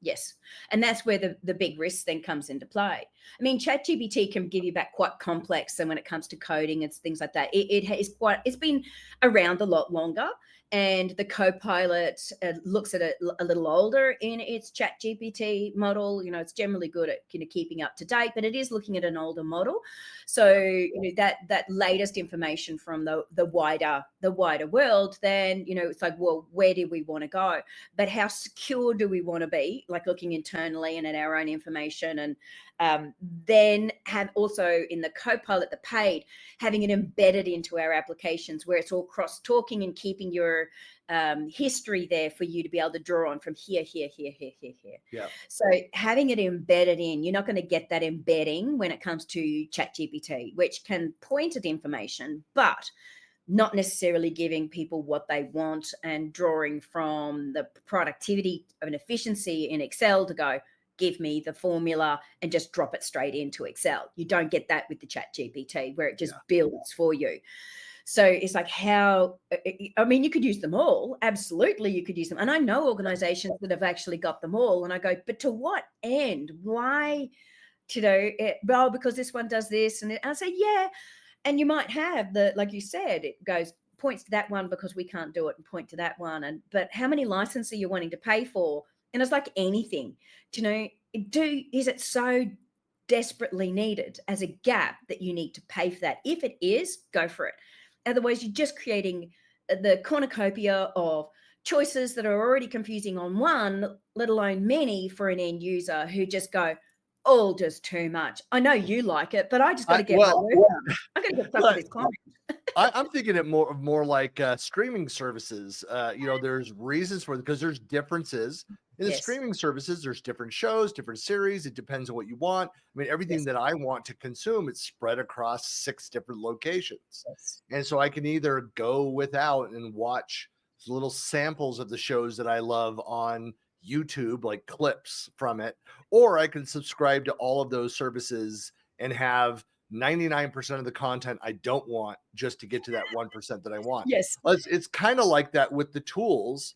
Yes. And that's where the big risk then comes into play. I mean, ChatGPT can give you back quite complex. And when it comes to coding and things like that, it's been around a lot longer. And the Copilot looks at it a little older in its ChatGPT model. It's generally good at keeping up to date, but it is looking at an older model. So that latest information from the wider world, then it's like, well, where do we want to go? But how secure do we want to be? Like looking internally and at our own information, and then have also in the Copilot, the paid, having it embedded into our applications where it's all cross-talking and keeping your history there for you to be able to draw on from here. Yeah. So having it embedded in, you're not going to get that embedding when it comes to ChatGPT, which can point at information, but not necessarily giving people what they want and drawing from the productivity and efficiency in Excel to go, give me the formula and just drop it straight into Excel. You don't get that with the ChatGPT where it just builds for you. So it's like you could use them all. Absolutely, you could use them. And I know organizations that have actually got them all. And I go, but to what end? Why? Because this one does this. And I say, yeah. And you might have like you said, it points to that one because we can't do it and point to that one. But how many licenses are you wanting to pay for? And it's like anything, is it so desperately needed as a gap that you need to pay for that? If it is, go for it. Otherwise, you're just creating the cornucopia of choices that are already confusing on one, let alone many for an end user who just go, all just too much. I know you like it, but I just got to get my work done. I got to get stuff for this client. I'm thinking it more like streaming services. There's reasons for it because there's differences in the streaming services. There's different shows, different series. It depends on what you want. I mean, everything that I want to consume, it's spread across 6 different locations. And so I can either go without and watch little samples of the shows that I love on YouTube, like clips from it, or I can subscribe to all of those services and have 99% of the content I don't want just to get to that 1% that I want. Yes. It's kind of like that with the tools,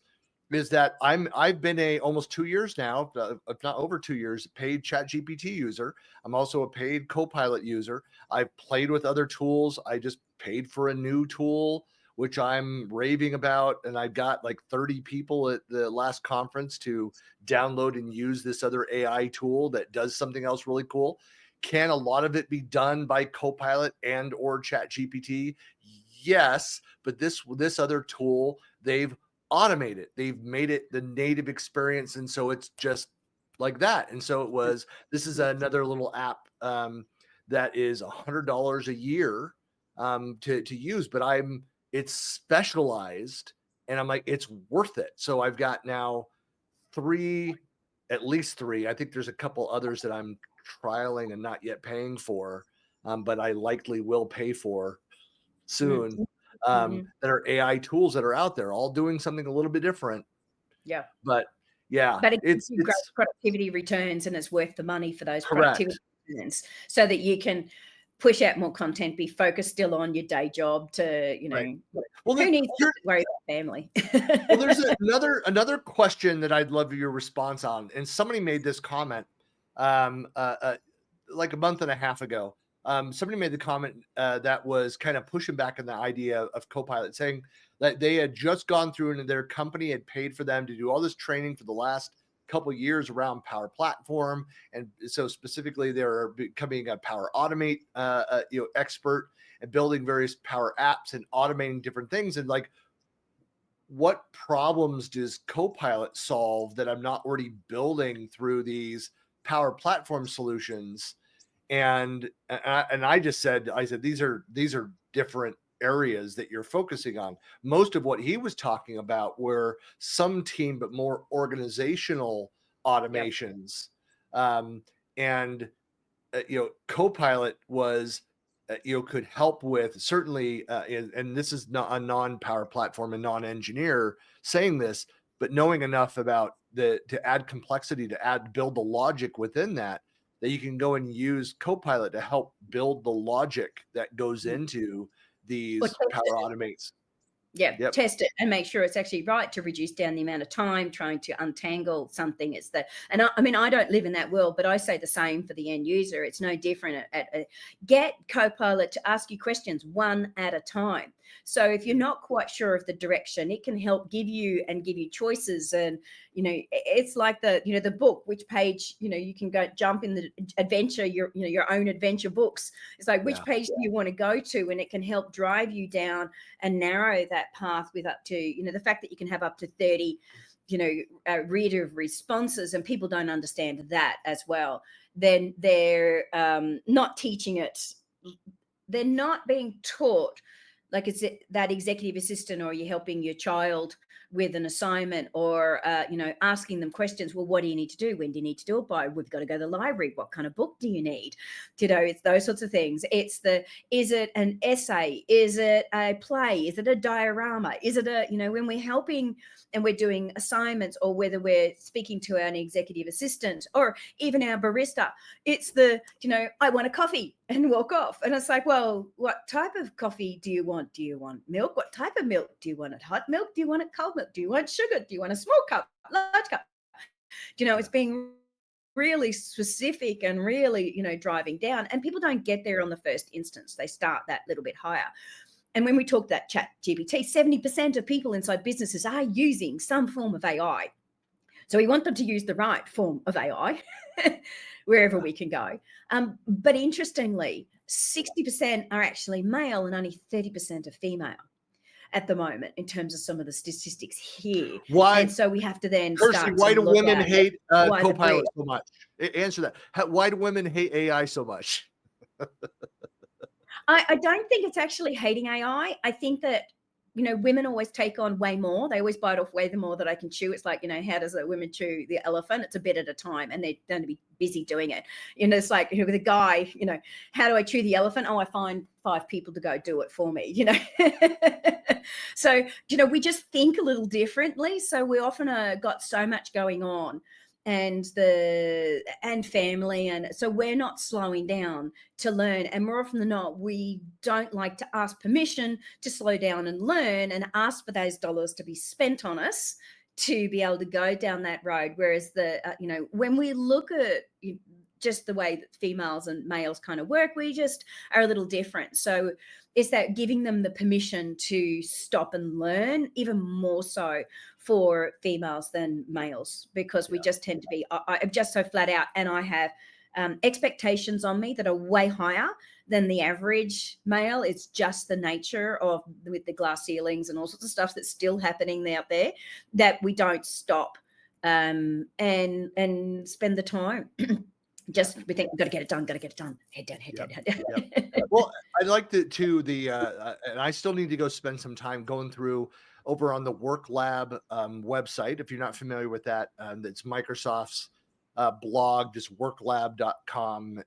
is that I've been almost 2 years now, if not over 2 years, paid ChatGPT user. I'm also a paid Copilot user. I've played with other tools. I just paid for a new tool which I'm raving about. And I got like 30 people at the last conference to download and use this other AI tool that does something else really cool. Can a lot of it be done by Copilot and or Chat GPT? Yes, but this other tool, they've automated. They've made it the native experience, and so it's just like that. And so this is another little app that is $100 a year to use, but it's specialized, and I'm like, it's worth it. So I've got now at least three. I think there's a couple others that I'm trialing and not yet paying for, but I likely will pay for soon. That are AI tools that are out there, all doing something a little bit different. Yeah. But yeah, But it gives it's you great productivity returns, and it's worth the money for those correct. productivity returns, so that you can push out more content, be focused still on your day job to, Right. Well, who needs to worry about family? Well, there's another question that I'd love your response on. And somebody made this comment like a month and a half ago. Somebody made the comment that was kind of pushing back on the idea of Copilot, saying that they had just gone through and their company had paid for them to do all this training for the last couple of years around Power Platform, and so specifically they're becoming a Power Automate expert and building various Power apps and automating different things. And like, what problems does Copilot solve that I'm not already building through these Power Platform solutions? And I just said, these are different areas that you're focusing on. Most of what he was talking about were some team, but more organizational automations. And Copilot was could help with certainly, and this is not a non-power platform and non-engineer saying this, but knowing enough about to add complexity, to build the logic within that you can go and use Copilot to help build the logic that goes into these Power Automates. Yeah, yep. Test it and make sure it's actually right to reduce down the amount of time trying to untangle something. It's and I mean, I don't live in that world, but I say the same for the end user. It's no different. Get Copilot to ask you questions one at a time. So if you're not quite sure of the direction, it can help give you choices. And, it's like the book, which page, you can go jump in the adventure, your own adventure books. It's like, which page do you want to go to? And it can help drive you down and narrow that path with up to, the fact that you can have up to 30, reader responses, and people don't understand that as well. Then they're not teaching it. They're not being taught. Like, it's that executive assistant, or you're helping your child with an assignment, or, asking them questions. Well, what do you need to do? When do you need to do it by? We've got to go to the library. What kind of book do you need? It's those sorts of things. It's is it an essay? Is it a play? Is it a diorama? Is it when we're helping and we're doing assignments, or whether we're speaking to an executive assistant or even our barista, it's I want a coffee, and walk off. And it's like, well, what type of coffee do you want? Do you want milk? What type of milk? Do you want it hot milk? Do you want it cold milk? Do you want sugar? Do you want a small cup, large cup? It's being really specific and really, driving down. And people don't get there on the first instance. They start that little bit higher. And when we talk that Chat GPT, 70% of people inside businesses are using some form of AI. So we want them to use the right form of AI wherever we can go. But interestingly, 60% are actually male and only 30% are female at the moment, in terms of some of the statistics here. Why? And so we have to then Kirsty, start. Why do women hate Copilot so much? Answer that. Why do women hate AI so much? I don't think it's actually hating AI. I think that, women always take on way more. They always bite off way the more that I can chew. It's like, how does a woman chew the elephant? It's a bit at a time, and they're going to be busy doing it. It's like, with a guy, how do I chew the elephant? Oh, I find 5 people to go do it for me, So, we just think a little differently. So we often got so much going on, and family. And so we're not slowing down to learn. And more often than not, we don't like to ask permission to slow down and learn, and ask for those dollars to be spent on us to be able to go down that road. Whereas when we look at just the way that females and males kind of work. We just are a little different. So it's that giving them the permission to stop and learn, even more so for females than males, because we just tend to be, I'm just so flat out, and I have expectations on me that are way higher than the average male. It's just the nature of, with the glass ceilings and all sorts of stuff that's still happening out there, that we don't stop and spend the time. Just we think we've got to get it done, head down. Well, I liked it too. And I still need to go spend some time going through over on the Work Lab website. If you're not familiar with that, that's Microsoft's blog, just worklab.com.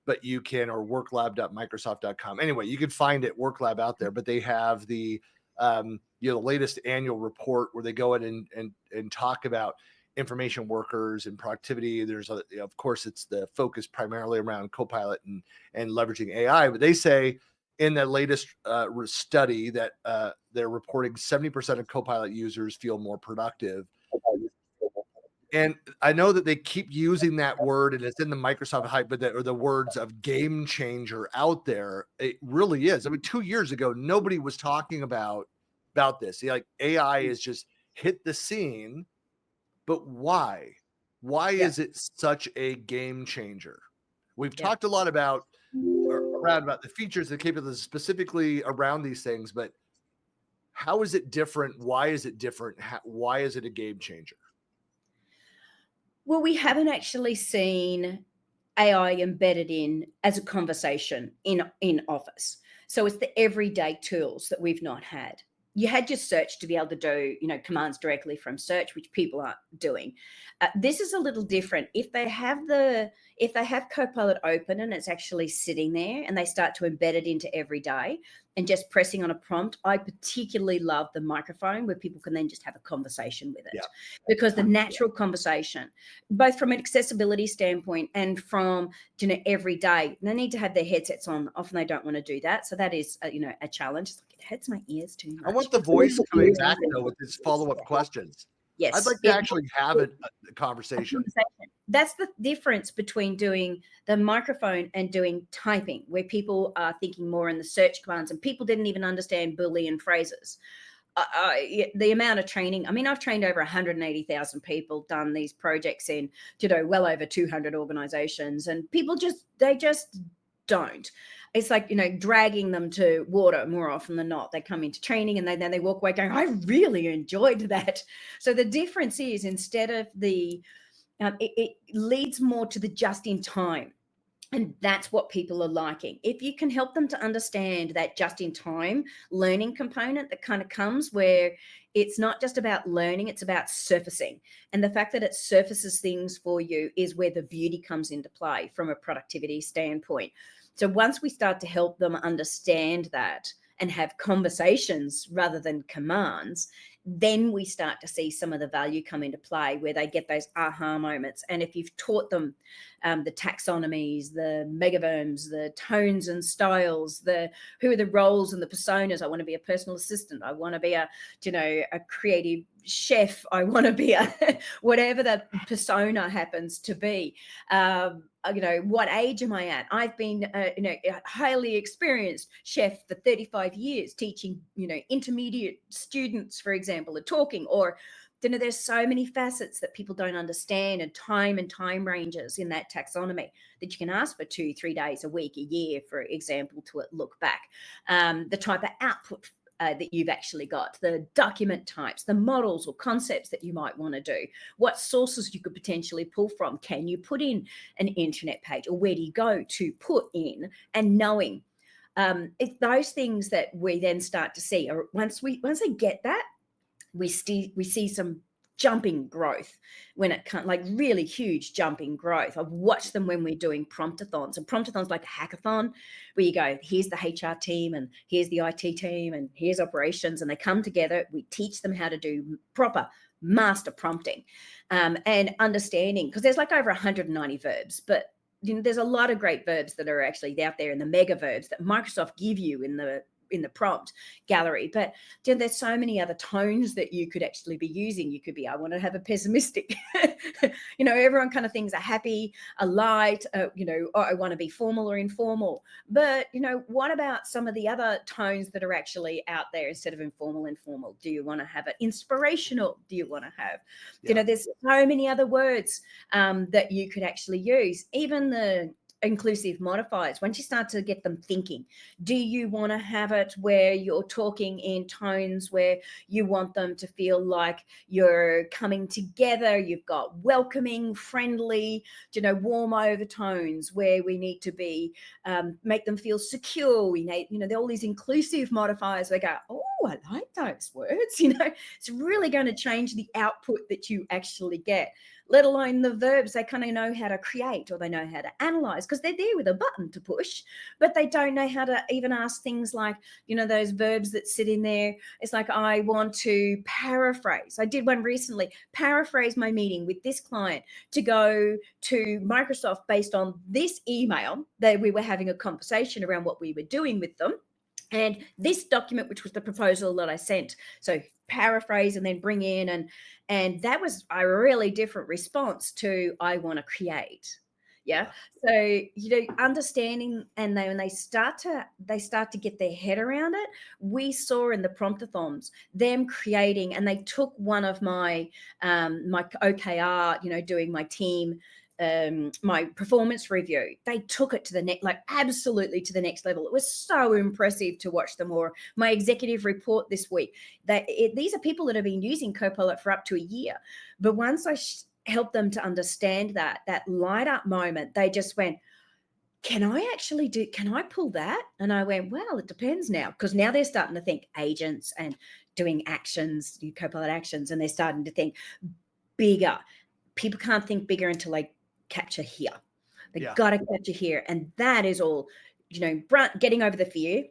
But you can, or worklab.microsoft.com. Anyway, you can find it, Worklab, out there. But they have the the latest annual report where they go in and talk about information workers and productivity. There's of course, it's the focus primarily around Copilot and leveraging AI. But they say in the latest study that they're reporting 70% of Copilot users feel more productive. And I know that they keep using that word, and it's in the Microsoft hype, but the words of game changer out there. It really is. I mean, 2 years ago, nobody was talking about this. Like, AI has just hit the scene, but why? Why is it such a game changer? We've talked a lot about the features, the capabilities specifically around these things, but how is it different? Why is it different? Why is it a game changer? Well, we haven't actually seen AI embedded in as a conversation in Office. So it's the everyday tools that we've not had. You had your search to be able to do, commands directly from search, which people aren't doing. This is a little different. If they have Copilot open and it's actually sitting there, and they start to embed it into every day and just pressing on a prompt, I particularly love the microphone, where people can then just have a conversation with it, because the natural conversation, both from an accessibility standpoint and from every day, they need to have their headsets on. Often they don't want to do that, so that is a challenge. It's like, it hurts my ears too much. I want the voice coming back though with his follow-up questions. Yes, I'd like to actually have a conversation. That's the difference between doing the microphone and doing typing, where people are thinking more in the search commands, and people didn't even understand Boolean phrases. The amount of training, I mean, I've trained over 180,000 people, done these projects in, well over 200 organizations, and people just don't. It's like, dragging them to water more often than not. They come into training and then they walk away going, I really enjoyed that. So the difference is, instead of it leads more to the just in time. And that's what people are liking. If you can help them to understand that just in time learning component that kind of comes, where it's not just about learning, it's about surfacing. And the fact that it surfaces things for you is where the beauty comes into play from a productivity standpoint. So once we start to help them understand that and have conversations rather than commands, then we start to see some of the value come into play, where they get those aha moments. And if you've taught them the taxonomies, the megaverbs, the tones and styles, who are the roles and the personas. I want to be a personal assistant. I want to be a creative chef. I want to be whatever that persona happens to be. What age am I at? I've been, a highly experienced chef for 35 years, teaching, intermediate students, for example, are talking, or, there's so many facets that people don't understand, and time ranges in that taxonomy that you can ask for 2-3 days a week, a year, for example, to look back. The type of output that you've actually got, the document types, the models or concepts that you might want to do, what sources you could potentially pull from. Can you put in an internet page, or where do you go to put in, and knowing it's those things that we then start to see. Or once they get that, we see some jumping growth when it comes, like really huge jumping growth. I've watched them when we're doing promptathons, and promptathons like a hackathon, where you go, here's the HR team, and here's the IT team, and here's operations, and they come together. We teach them how to do proper master prompting and understanding, because there's like over 190 verbs, but there's a lot of great verbs that are actually out there in the mega verbs that Microsoft give you in the in the prompt gallery. But there's so many other tones that you could actually be using. You could be, I want to have a pessimistic, everyone kind of thinks a happy, a light, or I want to be formal or informal. But, what about some of the other tones that are actually out there instead of informal? Do you want to have it inspirational? Do you want to have, there's so many other words that you could actually use. Even the inclusive modifiers, once you start to get them thinking, do you want to have it where you're talking in tones where you want them to feel like you're coming together, you've got welcoming, friendly, warm overtones where we need to be, make them feel secure. We need, there are all these inclusive modifiers. They go, oh, I like those words. It's really going to change the output that you actually get, let alone the verbs. They kind of know how to create, or they know how to analyze, because they're there with a button to push, but they don't know how to even ask things like, those verbs that sit in there. It's like, I want to paraphrase. I did one recently, paraphrase my meeting with this client to go to Microsoft based on this email that we were having a conversation around what we were doing with them. And this document, which was the proposal that I sent. So paraphrase and then bring in, and that was a really different response to I want to create. Yeah. So, understanding, and when they start to get their head around it, we saw in the promptathons them creating, and they took one of my my OKR, doing my team, my performance review, they took it to the next, absolutely to the next level. It was so impressive to watch them. Or my executive report this week, these are people that have been using Copilot for up to a year. But once I helped them to understand that light up moment, they just went, can I pull that? And I went, well, it depends now, because now they're starting to think agents and doing actions, Copilot actions, and they're starting to think bigger. People can't think bigger until they capture here. They've got to capture here. And that is all, getting over the fear,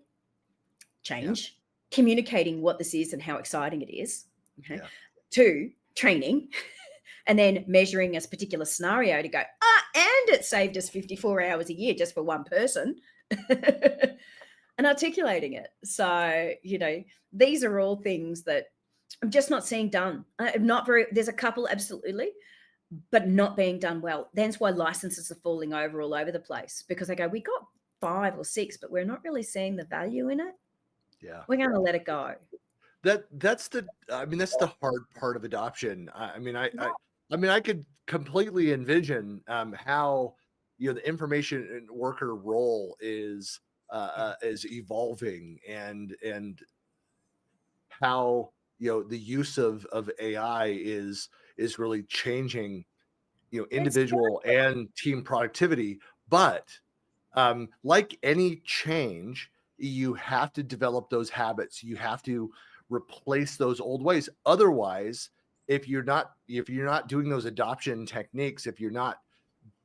change, communicating what this is and how exciting it is. Okay. Yeah. 2, training, and then measuring a particular scenario to go, and it saved us 54 hours a year just for one person. And articulating it. So, these are all things that I'm just not seeing done. There's a couple, absolutely, but not being done well. That's why licenses are falling over all over the place, because they go, we got 5 or 6, but we're not really seeing the value in it. Yeah. We're going to let it go. That's the hard part of adoption. I could completely envision how, the information worker role is evolving, and how, the use of AI is really changing, individual and team productivity. But like any change, you have to develop those habits. You have to replace those old ways. Otherwise, if you're not doing those adoption techniques, if you're not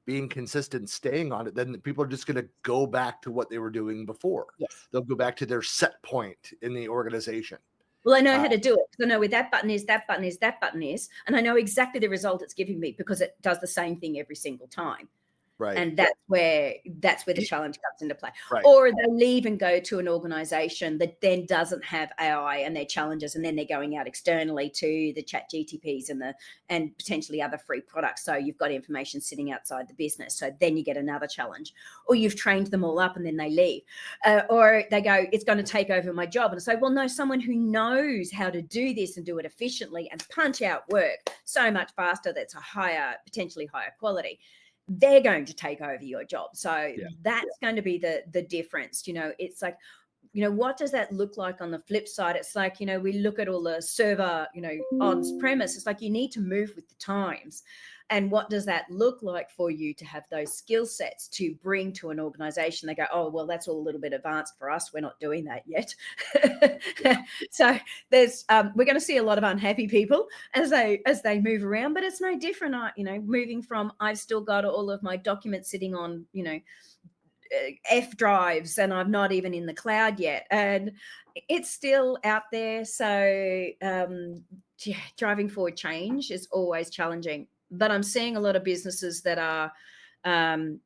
being consistent, staying on it, then people are just going to go back to what they were doing before. Yes. They'll go back to their set point in the organization. Well, I know how to do it, because I know where that button is, and I know exactly the result it's giving me, because it does the same thing every single time. Right. And that's where the challenge comes into play. Right. Or they leave and go to an organization that then doesn't have AI and their challenges, and then they're going out externally to the chat GTPs and potentially other free products. So you've got information sitting outside the business. So then you get another challenge. Or you've trained them all up and then they leave. Or they go, it's going to take over my job. And I say, well, no, someone who knows how to do this and do it efficiently and punch out work so much faster, that's potentially higher quality, they're going to take over your job. So that's going to be the difference. It's like, what does that look like on the flip side? It's like, we look at all the server, on premise. It's like, you need to move with the times. And what does that look like for you to have those skill sets to bring to an organization? They go, oh, well, that's all a little bit advanced for us. We're not doing that yet. So there's, we're going to see a lot of unhappy people as they move around, but it's no different. Moving from, I've still got all of my documents sitting on, F drives, and I'm not even in the cloud yet, and it's still out there. So driving forward change is always challenging. But I'm seeing a lot of businesses that are,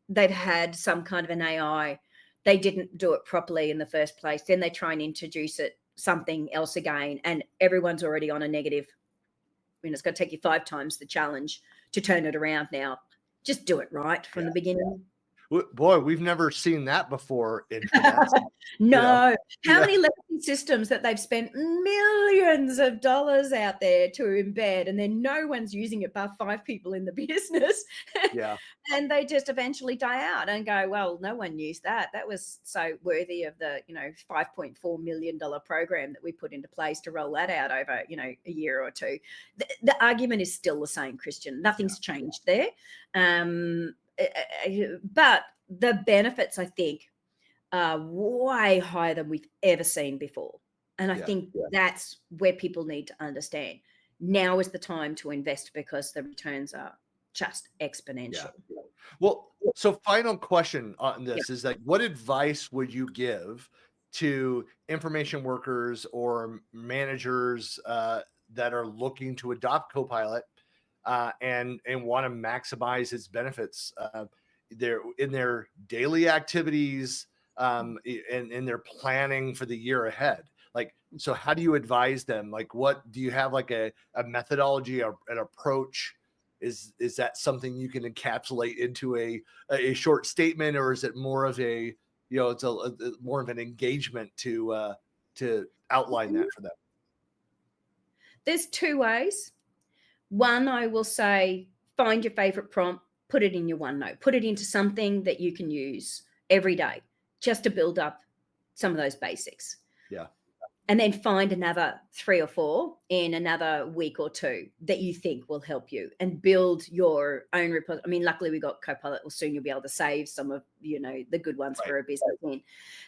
they've had some kind of an AI they didn't do it properly in the first place. Then they try and introduce something else again, and everyone's already on a negative. It's going to take you 5 times the challenge to turn it around now. Just do it right from the beginning. Boy, we've never seen that before. No. How many legacy systems that they've spent millions of dollars out there to embed, and then no one's using it but 5 people in the business. Yeah. And they just eventually die out and go, well, no one used that. That was so worthy of the, $5.4 million program that we put into place to roll that out over, a year or two. The argument is still the same, Christian. Nothing's changed there. But the benefits, I think, are way higher than we've ever seen before. And I think that's where people need to understand. Now is the time to invest because the returns are just exponential. Yeah. Well, so final question on this is like, what advice would you give to information workers or managers that are looking to adopt Copilot and want to maximize its benefits in their daily activities and in their planning for the year ahead? Like, so how do you advise them? Like, what do you have, like a methodology or an approach? Is that something you can encapsulate into a short statement, or is it more of a, it's more of an engagement to outline that for them? There's 2 ways. One, I will say, find your favorite prompt, put it in your OneNote, put it into something that you can use every day just to build up some of those basics. Yeah. And then find another 3 or 4 in another week or 2 that you think will help you and build your own report. I mean, luckily we got Copilot. Well, soon you'll be able to save some of, the good ones for a business in,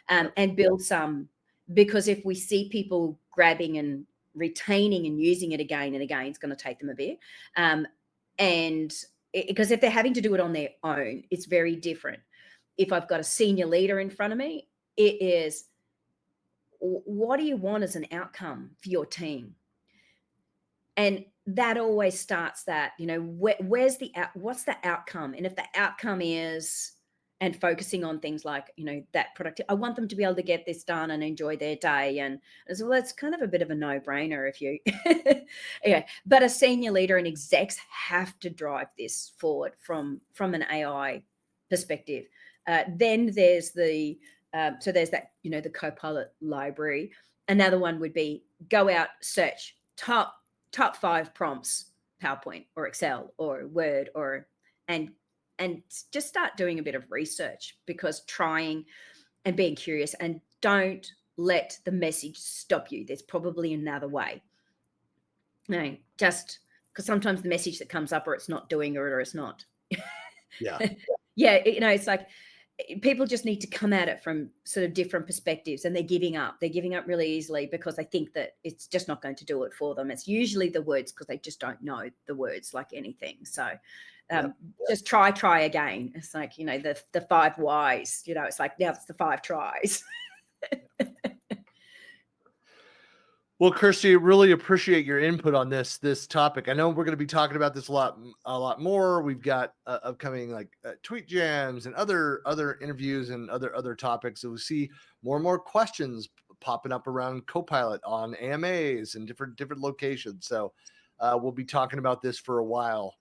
and build some, because if we see people grabbing and retaining and using it again and again, it's going to take them a bit. Because if they're having to do it on their own, it's very different. If I've got a senior leader in front of me, it is, what do you want as an outcome for your team? And that always starts that, what's the outcome? And if the outcome is, and focusing on things like, that productivity, I want them to be able to get this done and enjoy their day. And as well, it's kind of a bit of a no-brainer if you, but a senior leader and execs have to drive this forward from an AI perspective. Then there's so there's that, the Copilot library. Another one would be go out, search top 5 prompts, PowerPoint or Excel or Word, and just start doing a bit of research, because trying and being curious, and don't let the message stop you. There's probably another way. Just because sometimes the message that comes up, or it's not doing it, or it's not. Yeah. It's like people just need to come at it from sort of different perspectives, and they're giving up really easily because they think that it's just not going to do it for them. It's usually the words, because they just don't know the words like anything. So just try again. It's like, the 5 whys, it's like, now it's the 5 tries. Well, Kirsty, really appreciate your input on this topic. I know we're going to be talking about this a lot more. We've got upcoming tweet jams and other interviews and other topics. So we see more and more questions popping up around Copilot on AMAs and different locations. So we'll be talking about this for a while,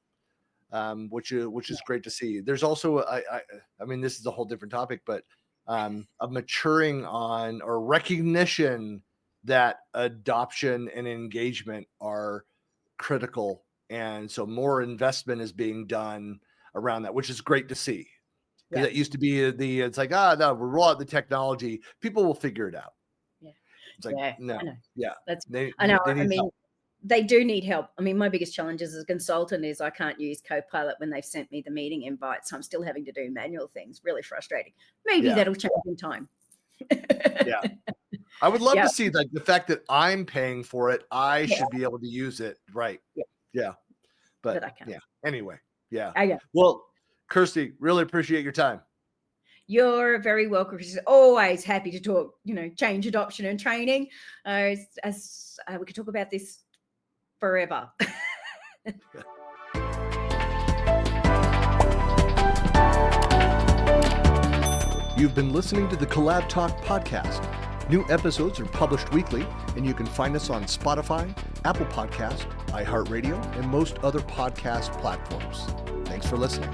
which is great to see. There's also I mean, this is a whole different topic, but a maturing on, or recognition that adoption and engagement are critical. And so more investment is being done around that, which is great to see. Because it used to be it's like, no, we'll roll out the technology, people will figure it out. Yeah. It's like, no. Yeah. They do need help. I mean, my biggest challenge as a consultant is I can't use Copilot when they've sent me the meeting invite. So I'm still having to do manual things. Really frustrating. Maybe that'll change in time. Yeah. I would love to see the fact that I'm paying for it, I should be able to use it. Right. Yeah. But I can't. Anyway. Yeah. Well, Kirsty, really appreciate your time. You're very welcome. She's always happy to talk, change adoption and training. We could talk about this forever. You've been listening to the CollabTalk Podcast. New episodes are published weekly, and you can find us on Spotify, Apple Podcast, iHeartRadio, and most other podcast platforms. Thanks for listening.